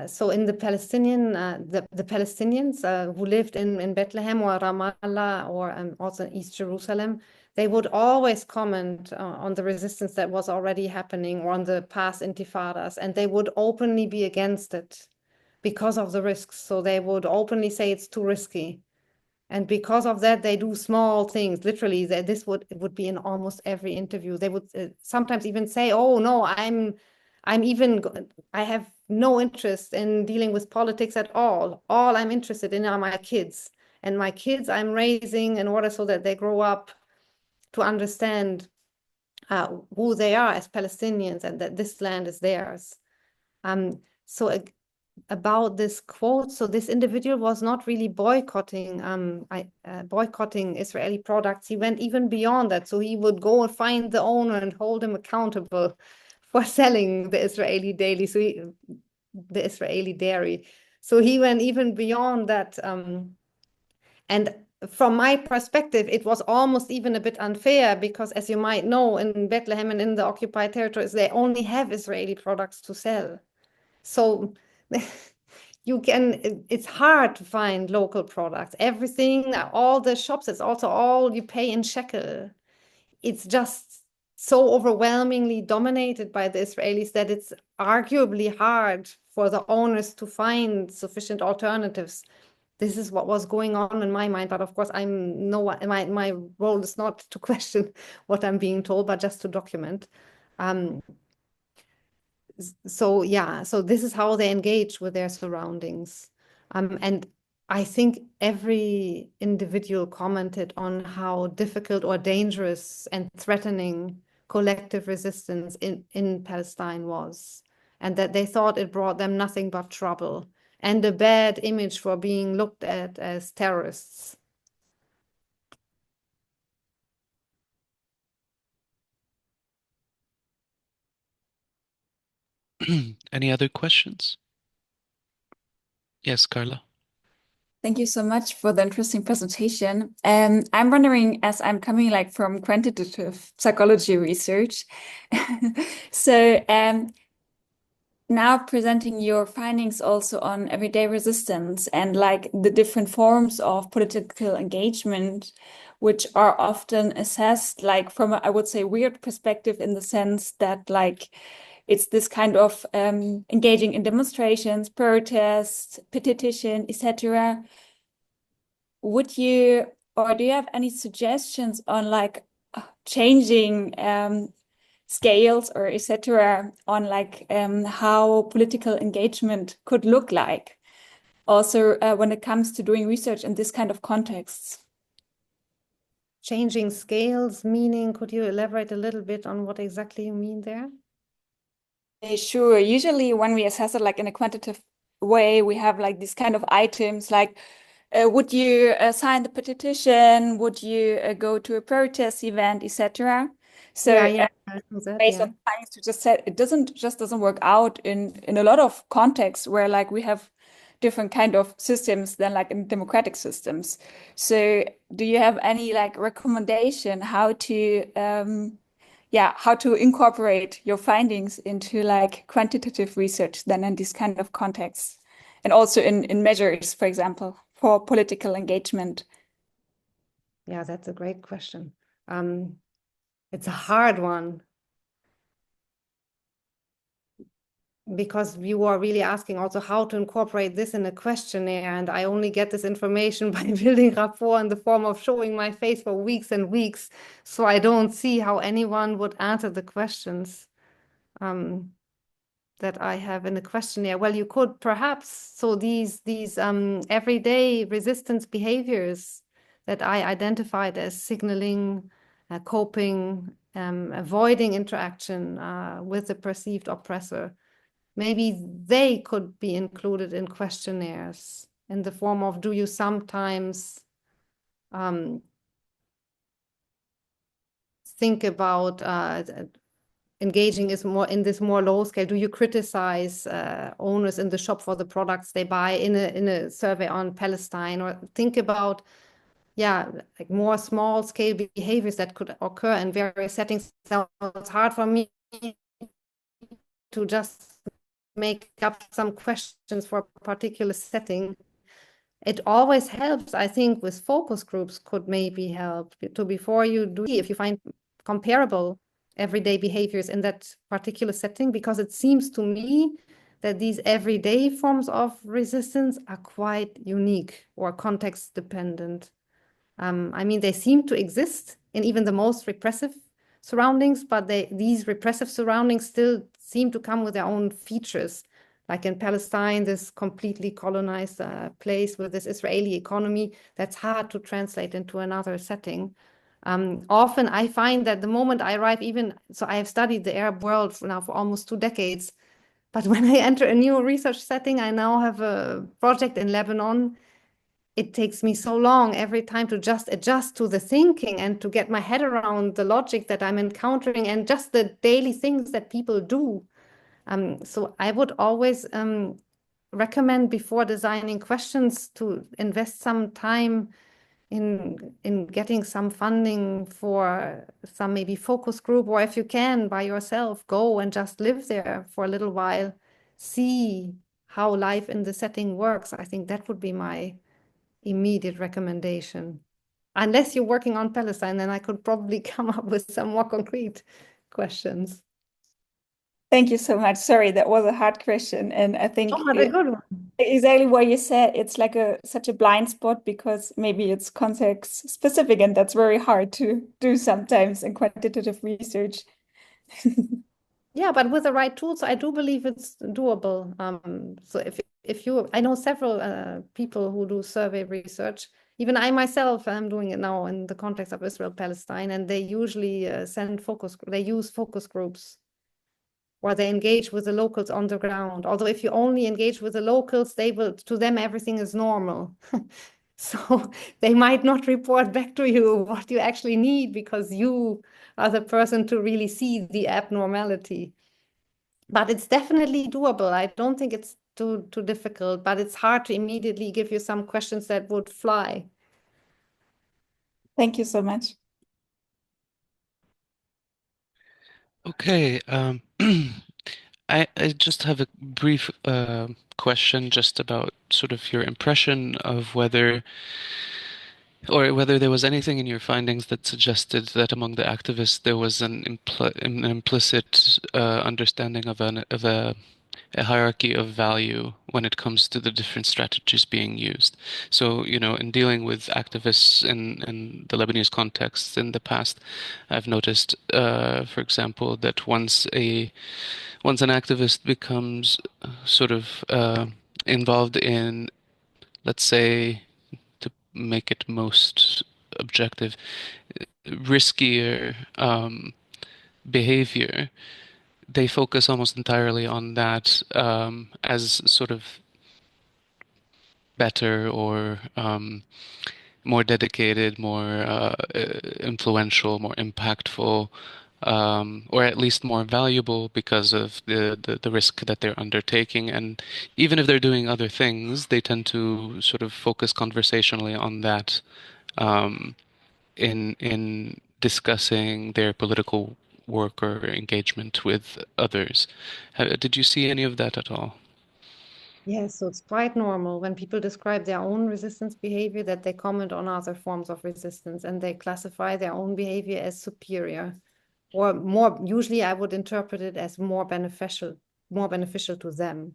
So in the Palestinian, the Palestinians who lived in Bethlehem or Ramallah, or also in East Jerusalem, they would always comment on the resistance that was already happening, or on the past intifadas, and they would openly be against it because of the risks. So they would openly say it's too risky. And because of that, they do small things. Literally, this would be in almost every interview. They would sometimes even say, "Oh no, I have no interest in dealing with politics at all. All I'm interested in are my kids, and my kids I'm raising in order so that they grow up to understand who they are as Palestinians, and that this land is theirs." So about this quote, so this individual was not really boycotting boycotting Israeli products. He went even beyond that. So he would go and find the owner and hold him accountable for selling the Israeli daily, the Israeli dairy. So he went even beyond that. And from my perspective, it was almost even a bit unfair, because, as you might know, in Bethlehem and in the occupied territories, they only have Israeli products to sell. So it's hard to find local products. Everything, all the shops, it's also all you pay in shekel. It's just so overwhelmingly dominated by the Israelis that it's arguably hard for the owners to find sufficient alternatives. This is what was going on in my mind, but of course my role is not to question what I'm being told, but just to document. So yeah, so this is how they engage with their surroundings. And I think every individual commented on how difficult or dangerous and threatening collective resistance in Palestine was, and that they thought it brought them nothing but trouble and a bad image for being looked at as terrorists. Any other questions? Yes, Carla. Thank you so much for the interesting presentation. I'm wondering, as I'm coming like from quantitative psychology research, so now presenting your findings also on everyday resistance and like the different forms of political engagement, which are often assessed like from a, I would say, weird perspective, in the sense that like it's this kind of engaging in demonstrations, protests, petition, etc. Would you, or do you have any suggestions on like changing scales or etc. on like how political engagement could look like, also when it comes to doing research in this kind of contexts? Changing scales, meaning, could you elaborate a little bit on what exactly you mean there? Sure. Usually when we assess it like in a quantitative way, we have like these kind of items like would you sign the petition? Would you go to a protest event, etc.? So Yeah, I know that, based yeah. on science, you just said it doesn't work out in a lot of contexts where like we have different kind of systems than like in democratic systems. So do you have any like recommendation how to how to incorporate your findings into like quantitative research then in these kind of contexts? and also in measures, for example, for political engagement? Yeah, that's a great question. It's a hard one because you are really asking also how to incorporate this in a questionnaire, and I only get this information by building rapport in the form of showing my face for weeks and weeks, so I don't see how anyone would answer the questions that I have in the questionnaire. Well, you could perhaps, so these everyday resistance behaviors that I identified as signaling, coping, avoiding interaction with the perceived oppressor, maybe they could be included in questionnaires in the form of, do you sometimes think about engaging is more in this more low scale? Do you criticize owners in the shop for the products they buy in a survey on Palestine? Or think about, yeah, like more small scale behaviors that could occur in various settings. So it's hard for me to just make up some questions for a particular setting. It always helps, I think, with focus groups could maybe help to, before you do, if you find comparable everyday behaviors in that particular setting, because it seems to me that these everyday forms of resistance are quite unique or context dependent. I mean, they seem to exist in even the most repressive surroundings, but these repressive surroundings still seem to come with their own features. Like in Palestine, this completely colonized place with this Israeli economy, that's hard to translate into another setting. Often I find that the moment I arrive, even, so I have studied the Arab world now for almost 2 decades, but when I enter a new research setting, I now have a project in Lebanon. It takes me so long every time to just adjust to the thinking and to get my head around the logic that I'm encountering and just the daily things that people do. So I would always recommend, before designing questions, to invest some time in getting some funding for some maybe focus group, or if you can by yourself, go and just live there for a little while, see how life in the setting works. I think that would be my immediate recommendation. Unless you're working on Palestine, then I could probably come up with some more concrete questions. Thank you so much. Sorry, that was a hard question. And I think Oh, but a good one. exactly what you said, it's like such a blind spot because maybe it's context specific, and that's very hard to do sometimes in quantitative research. Yeah, but with the right tools, I do believe it's doable. So if you, I know several people who do survey research. Even I myself am doing it now in the context of Israel-Palestine, and they usually they use focus groups, or they engage with the locals on the ground. Although if you only engage with the locals, they will, to them, everything is normal. So they might not report back to you what you actually need, because you are the person to really see the abnormality. But it's definitely doable. I don't think it's too difficult, but it's hard to immediately give you some questions that would fly. Thank you so much. Okay, I just have a brief question just about sort of your impression of whether there was anything in your findings that suggested that among the activists there was an implicit understanding of a hierarchy of value when it comes to the different strategies being used. So, in dealing with activists in the Lebanese context in the past, I've noticed, for example, that once an activist becomes sort of involved in, let's say, to make it most objective, riskier behavior, they focus almost entirely on that as sort of better or more dedicated, more influential, more impactful, or at least more valuable because of the risk that they're undertaking. And even if they're doing other things, they tend to sort of focus conversationally on that in discussing their political work or engagement with others. Did you see any of that at all? Yes, so it's quite normal when people describe their own resistance behavior that they comment on other forms of resistance and they classify their own behavior as superior or more. Usually I would interpret it as more beneficial to them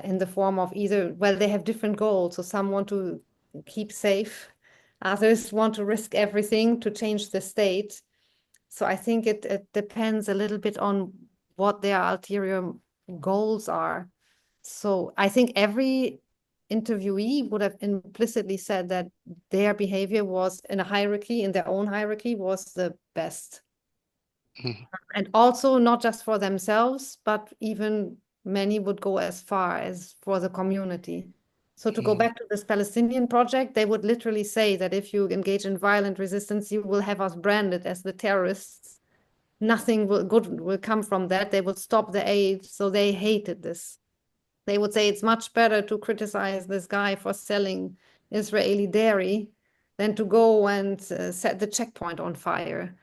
in the form of either, well, they have different goals. So some want to keep safe, others want to risk everything to change the state. So I think it depends a little bit on what their ulterior goals are. So I think every interviewee would have implicitly said that their behavior was in a hierarchy, in their own hierarchy, was the best. Mhm. And also not just for themselves, but even many would go as far as for the community. So to go back to this Palestinian project, they would literally say that if you engage in violent resistance, you will have us branded as the terrorists. Nothing good will come from that. They will stop the aid. So they hated this. They would say it's much better to criticize this guy for selling Israeli dairy than to go and set the checkpoint on fire.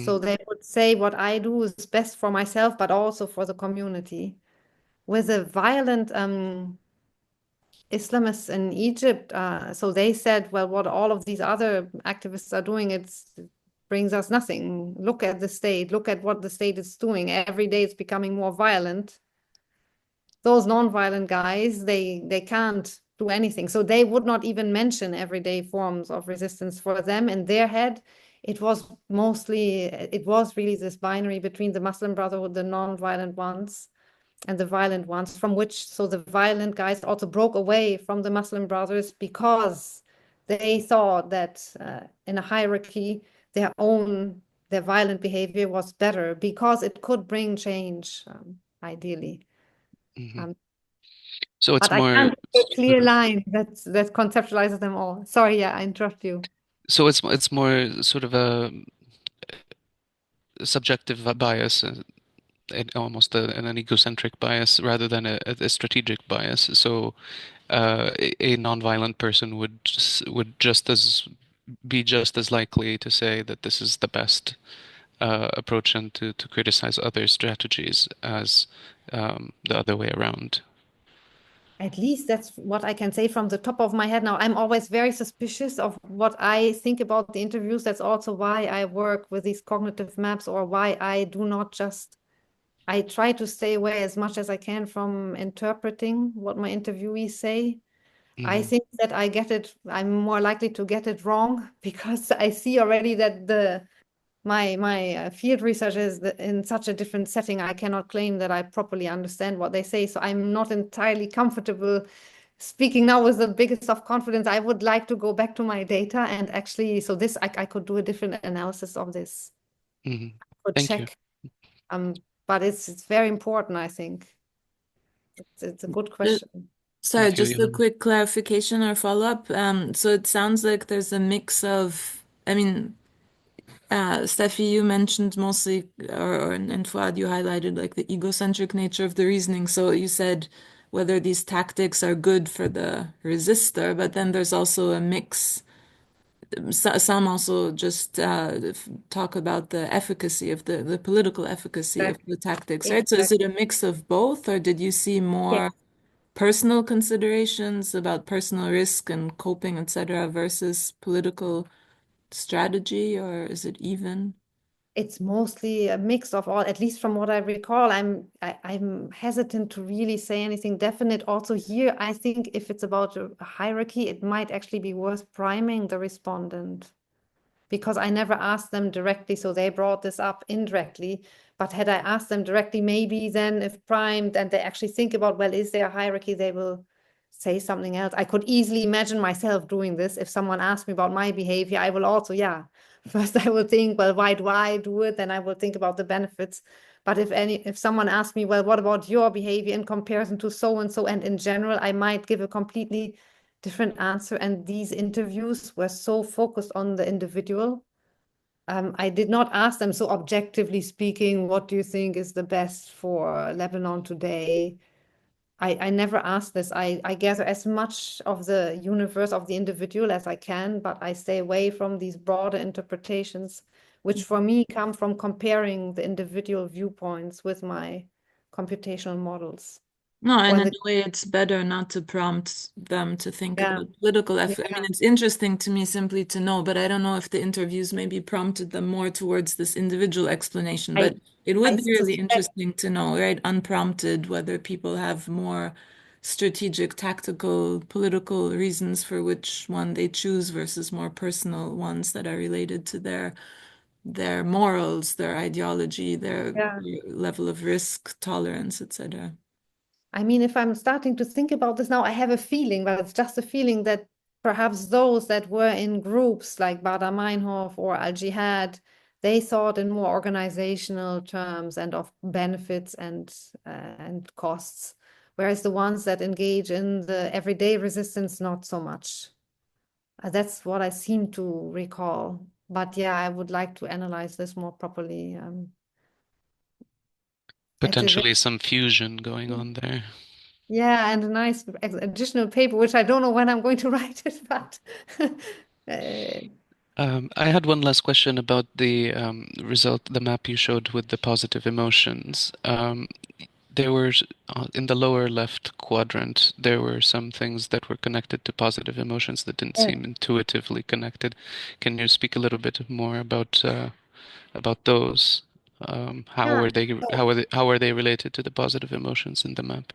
So they would say what I do is best for myself, but also for the community. With the violent Islamists in Egypt, so they said, well, what all of these other activists are doing, it brings us nothing. Look at the state. Look at what the state is doing. Every day it's becoming more violent. Those non-violent guys, they can't do anything. So they would not even mention everyday forms of resistance. For them in their head. It was really this binary between the Muslim Brotherhood, the non-violent ones, and the violent ones, from which, so the violent guys also broke away from the Muslim Brothers because they thought that in a hierarchy, their violent behavior was better because it could bring change, ideally. So it's But I more can't give a sort clear of, line that conceptualizes them all. Sorry, yeah, I interrupt you. so it's more sort of a subjective bias, an egocentric bias rather than a strategic bias. So a nonviolent person would be just as likely to say that this is the best approach and to criticize other strategies as the other way around. At least that's what I can say from the top of my head now. I'm always very suspicious of what I think about the interviews. That's also why I work with these cognitive maps, or why I do not just, I try to stay away as much as I can from interpreting what my interviewees say. I think that I'm more likely to get it wrong because I see already that my field research is in such a different setting. I cannot claim that I properly understand what they say. So I'm not entirely comfortable speaking now with the biggest of confidence. I would like to go back to my data and actually, so this, I could do a different analysis of this. Mm-hmm. Could Thank you. check. But it's very important, I think. It's a good question. Sorry, Thank you, just a Johan. quick clarification or follow-up. So it sounds like there's a mix of, I mean, Steffi, you mentioned mostly, and Fuad, you highlighted like the egocentric nature of the reasoning. So you said whether these tactics are good for the resistor, but then there's also a mix. Some also just talk about the efficacy of the political efficacy of the tactics, right? So is it a mix of both, or did you see more personal considerations about personal risk and coping, etc., versus political strategy, or is it even? It's mostly a mix of all, at least from what I recall. I'm hesitant to really say anything definite. Also here, I think if it's about a hierarchy, it might actually be worth priming the respondent, because I never asked them directly, so they brought this up indirectly. But had I asked them directly, maybe then if primed and they actually think about, well, is there a hierarchy, they will say something else. I could easily imagine myself doing this. If someone asked me about my behavior, I will also, first I will think, well, why do I do it? Then I will think about the benefits. But if someone asks me, well, what about your behavior in comparison to so and so, and in general, I might give a completely different answer. And these interviews were so focused on the individual. I did not ask them, so objectively speaking, what do you think is the best for Lebanon today? I never asked this. I gather as much of the universe of the individual as I can, but I stay away from these broader interpretations, which for me come from comparing the individual viewpoints with my computational models. No, and or in the a way, it's better not to prompt them to think yeah, about political effort. I mean, yeah, it's interesting to me simply to know, but I don't know if the interviews maybe prompted them more towards this individual explanation. I But it would I be really suspect. interesting to know, right, unprompted, whether people have more strategic, tactical, political reasons for which one they choose versus more personal ones that are related to their morals, their ideology, their Yeah. level of risk tolerance, etc. I mean, if I'm starting to think about this now, I have a feeling, but it's just a feeling that perhaps those that were in groups like Baader Meinhof or Al Jihad, they thought in more organizational terms and of benefits and costs, whereas the ones that engage in the everyday resistance, not so much. That's what I seem to recall. But yeah, I would like to analyze this more properly. It's a Potentially some fusion going on there. Yeah, and a nice additional paper, which I don't know when I'm going to write it, but I had one last question about the result, the map you showed with the positive emotions. There were, in the lower left quadrant, there were some things that were connected to positive emotions that didn't yeah, seem intuitively connected. Can you speak a little bit more about those? How yeah. were they, So how are they related to the positive emotions in the map?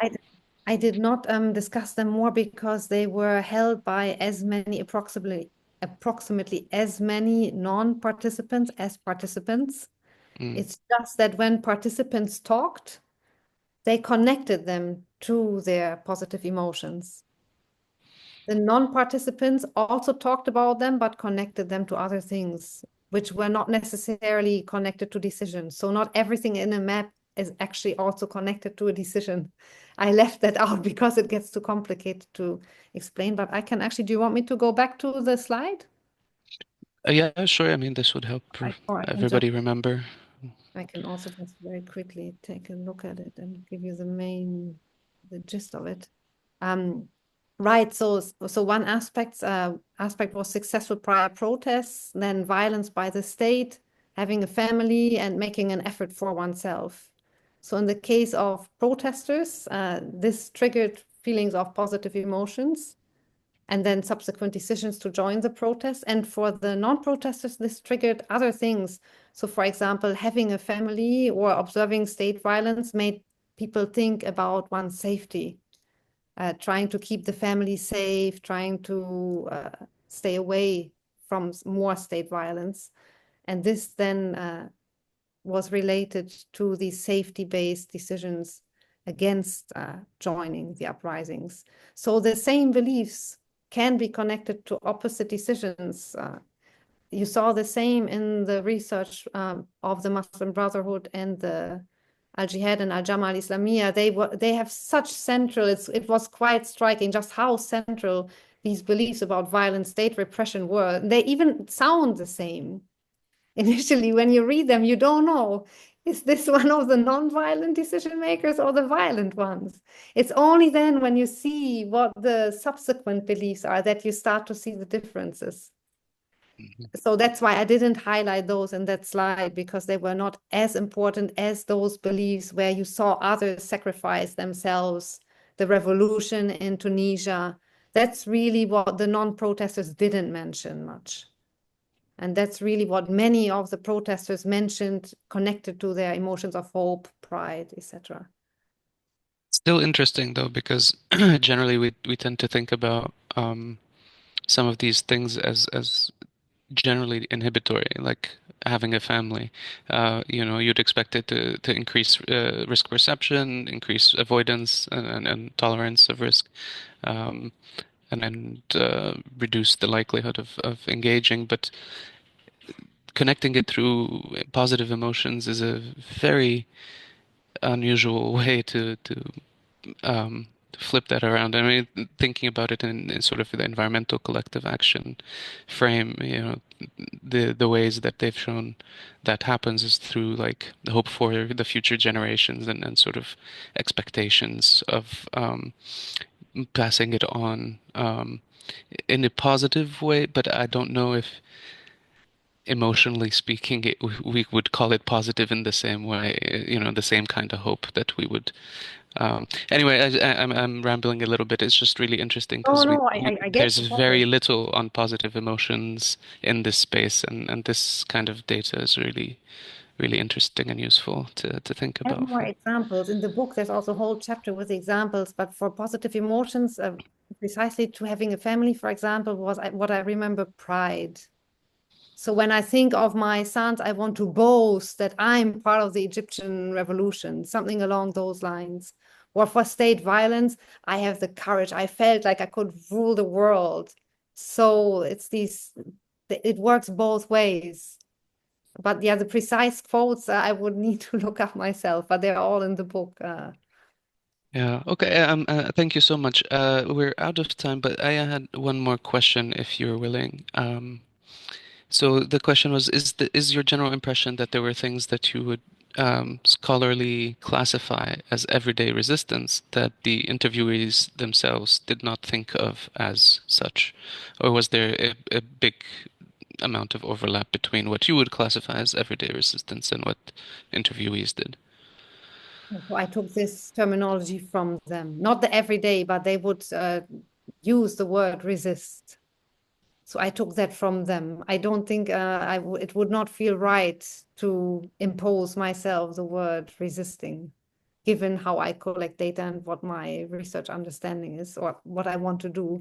I I did not discuss them more because they were held by as many approximately as many non-participants as participants. Mm. It's just that when participants talked, they connected them to their positive emotions. The non-participants also talked about them, but connected them to other things, which were not necessarily connected to decisions. So not everything in a map is actually also connected to a decision. I left that out because it gets too complicated to explain, but I can actually, do you want me to go back to the slide? Yeah, sure. I mean, this would help Or I can just, everybody remember. I can also just very quickly take a look at it and give you the gist of it. Right. So one aspect was successful prior protests, then violence by the state, having a family, and making an effort for oneself. So in the case of protesters, this triggered feelings of positive emotions and then subsequent decisions to join the protest. And for the non-protesters, this triggered other things. So for example, having a family or observing state violence made people think about one's safety, trying to keep the family safe, trying to stay away from more state violence. And this then was related to these safety-based decisions against joining the uprisings. So the same beliefs can be connected to opposite decisions. You saw the same in the research of the Muslim Brotherhood and the Al-Jihad and Al-Jama al-Islamiyya. They have such central, it was quite striking just how central these beliefs about violent state repression were. They even sound the same. Initially, when you read them, you don't know, is this one of the non-violent decision makers or the violent ones? It's only then when you see what the subsequent beliefs are that you start to see the differences. So that's why I didn't highlight those in that slide, because they were not as important as those beliefs where you saw others sacrifice themselves, the revolution in Tunisia. That's really what the non-protesters didn't mention much. And that's really what many of the protesters mentioned, connected to their emotions of hope, pride, etc. Still interesting though, because generally we tend to think about some of these things as generally inhibitory, like having a family. You'd expect it to increase risk perception, increase avoidance and tolerance of risk, um, and reduce the likelihood of engaging. But connecting it through positive emotions is a very unusual way to flip that around. I mean, thinking about it in sort of the environmental collective action frame, the ways that they've shown that happens is through like the hope for the future generations and sort of expectations of passing it on in a positive way. But I don't know if emotionally speaking, we would call it positive in the same way, the same kind of hope that we would Anyway, I'm rambling a little bit. It's just really interesting Oh because no, I get there's the very topic. little on positive emotions in this space, and this kind of data is really interesting and useful to think I have about. more examples. In the book, there's also a whole chapter with examples, but for positive emotions, precisely to having a family, for example, was what I remember pride. So when I think of my sons, I want to boast that I'm part of the Egyptian revolution, something along those lines. Or for state violence, I have the courage. I felt like I could rule the world. So it's it works both ways. But yeah, the precise quotes I would need to look up myself, but they're all in the book. Yeah. Okay. Thank you so much. We're out of time, but I had one more question if you're willing. So the question was, is your general impression that there were things that you would scholarly classify as everyday resistance that the interviewees themselves did not think of as such? Or was there a big amount of overlap between what you would classify as everyday resistance and what interviewees did? So I took this terminology from them, not the everyday, but they would use the word resist. So I took that from them. I don't think it would not feel right to impose myself the word resisting, given how I collect data and what my research understanding is or what I want to do.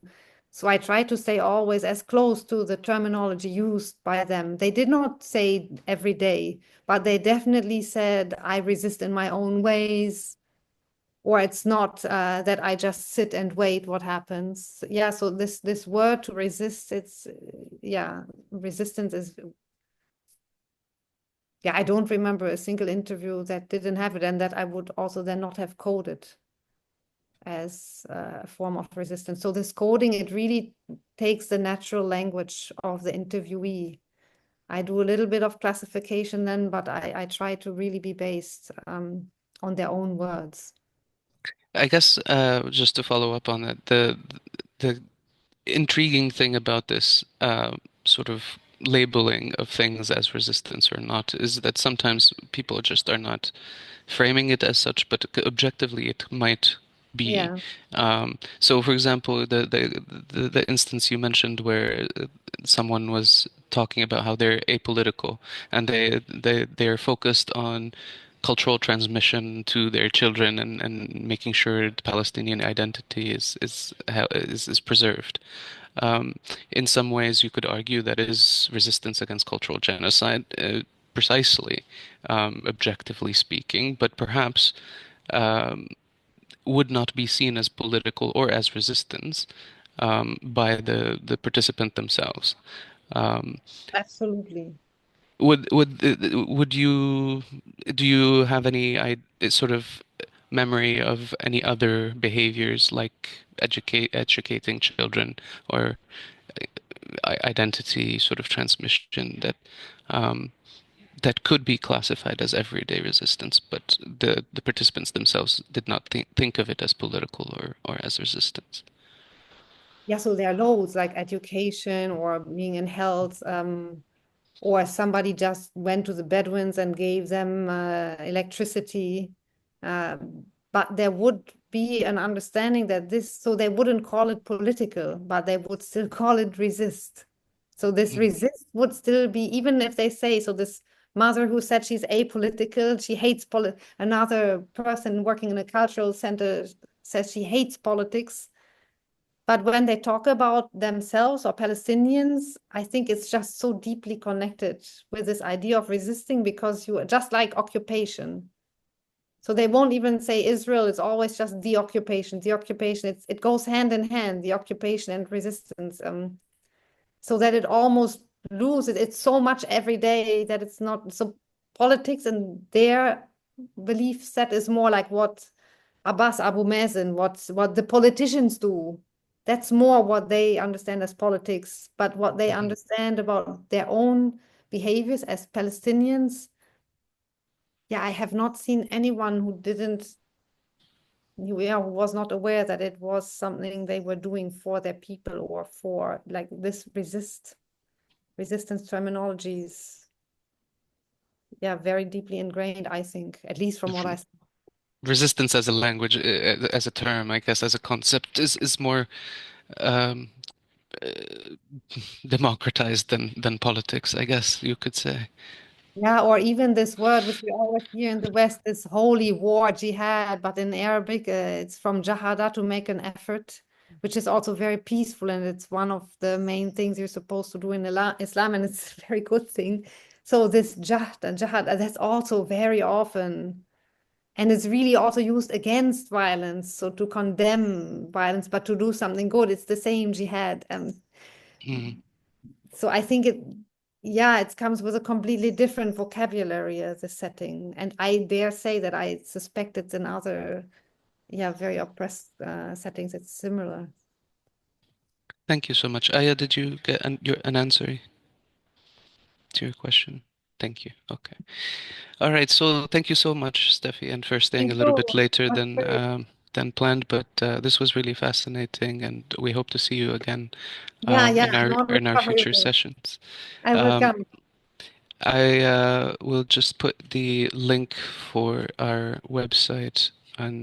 So I try to stay always as close to the terminology used by them. They did not say every day, but they definitely said, I resist in my own ways, or it's not that I just sit and wait what happens. Yeah, so this word to resist, it's yeah, resistance is yeah, I don't remember a single interview that didn't have it, and that I would also then not have coded as a form of resistance. So this coding, it really takes the natural language of the interviewee. I do a little bit of classification then, but I try to really be based on their own words. I guess just to follow up on that, the intriguing thing about this sort of labeling of things as resistance or not is that sometimes people just are not framing it as such, but objectively it might be. Yeah. So, for example, the instance you mentioned where someone was talking about how they're apolitical and they're focused on cultural transmission to their children and making sure the Palestinian identity is preserved. In some ways, you could argue that it is resistance against cultural genocide, precisely, objectively speaking, but perhaps um, would not be seen as political or as resistance by the participant themselves. Um, Absolutely. would you do you have any sort of memory of any other behaviors like educating children or identity sort of transmission um, that could be classified as everyday resistance, but the participants themselves did not think of it as political or as resistance? Yeah, so there are loads like education or being in health, or somebody just went to the Bedouins and gave them electricity. But there would be an understanding that so they wouldn't call it political, but they would still call it resist. So this Mhm. resist would still be, even if they say, so this mother who said she's apolitical, she hates another person working in a cultural center says she hates politics. But when they talk about themselves or Palestinians, I think it's just so deeply connected with this idea of resisting, because you just like occupation. So they won't even say Israel, it's always just the occupation. The occupation, it goes hand in hand, the occupation and resistance. So that it almost loses, it's so much every day that it's not, so politics and their belief set is more like what Abbas Abu Mazen, what the politicians do. That's more what they understand as politics, but what they Mhm. understand about their own behaviors as Palestinians, yeah, I have not seen anyone who who was not aware that it was something they were doing for their people or for like this resistance terminologies. Yeah, very deeply ingrained, I think, at least from what I Definitely. saw. resistance as a language, as a term, I guess, as a concept, is more um, uh, democratized than politics, I guess you could say. Yeah, or even this word which we always hear in the West, this holy war, jihad, but in Arabic, it's from jahada, to make an effort, which is also very peaceful, and it's one of the main things you're supposed to do in Islam, and it's a very good thing. So this jahd and jihad, that's also very often, and it's really also used against violence, so to condemn violence, but to do something good. It's the same jihad. Mm. So I think it comes with a completely different vocabulary as a setting. And I dare say that I suspect it's in other, very oppressed settings. It's similar. Thank you so much. Aya, did you get an answer to your question? Thank you. Okay. All right. So thank you so much, Steffi, and for staying Thank a little you. bit later That's great. than planned. But this was really fascinating, and we hope to see you again Yeah, in our no, future sessions. I will Um, come. I will just put the link for our website on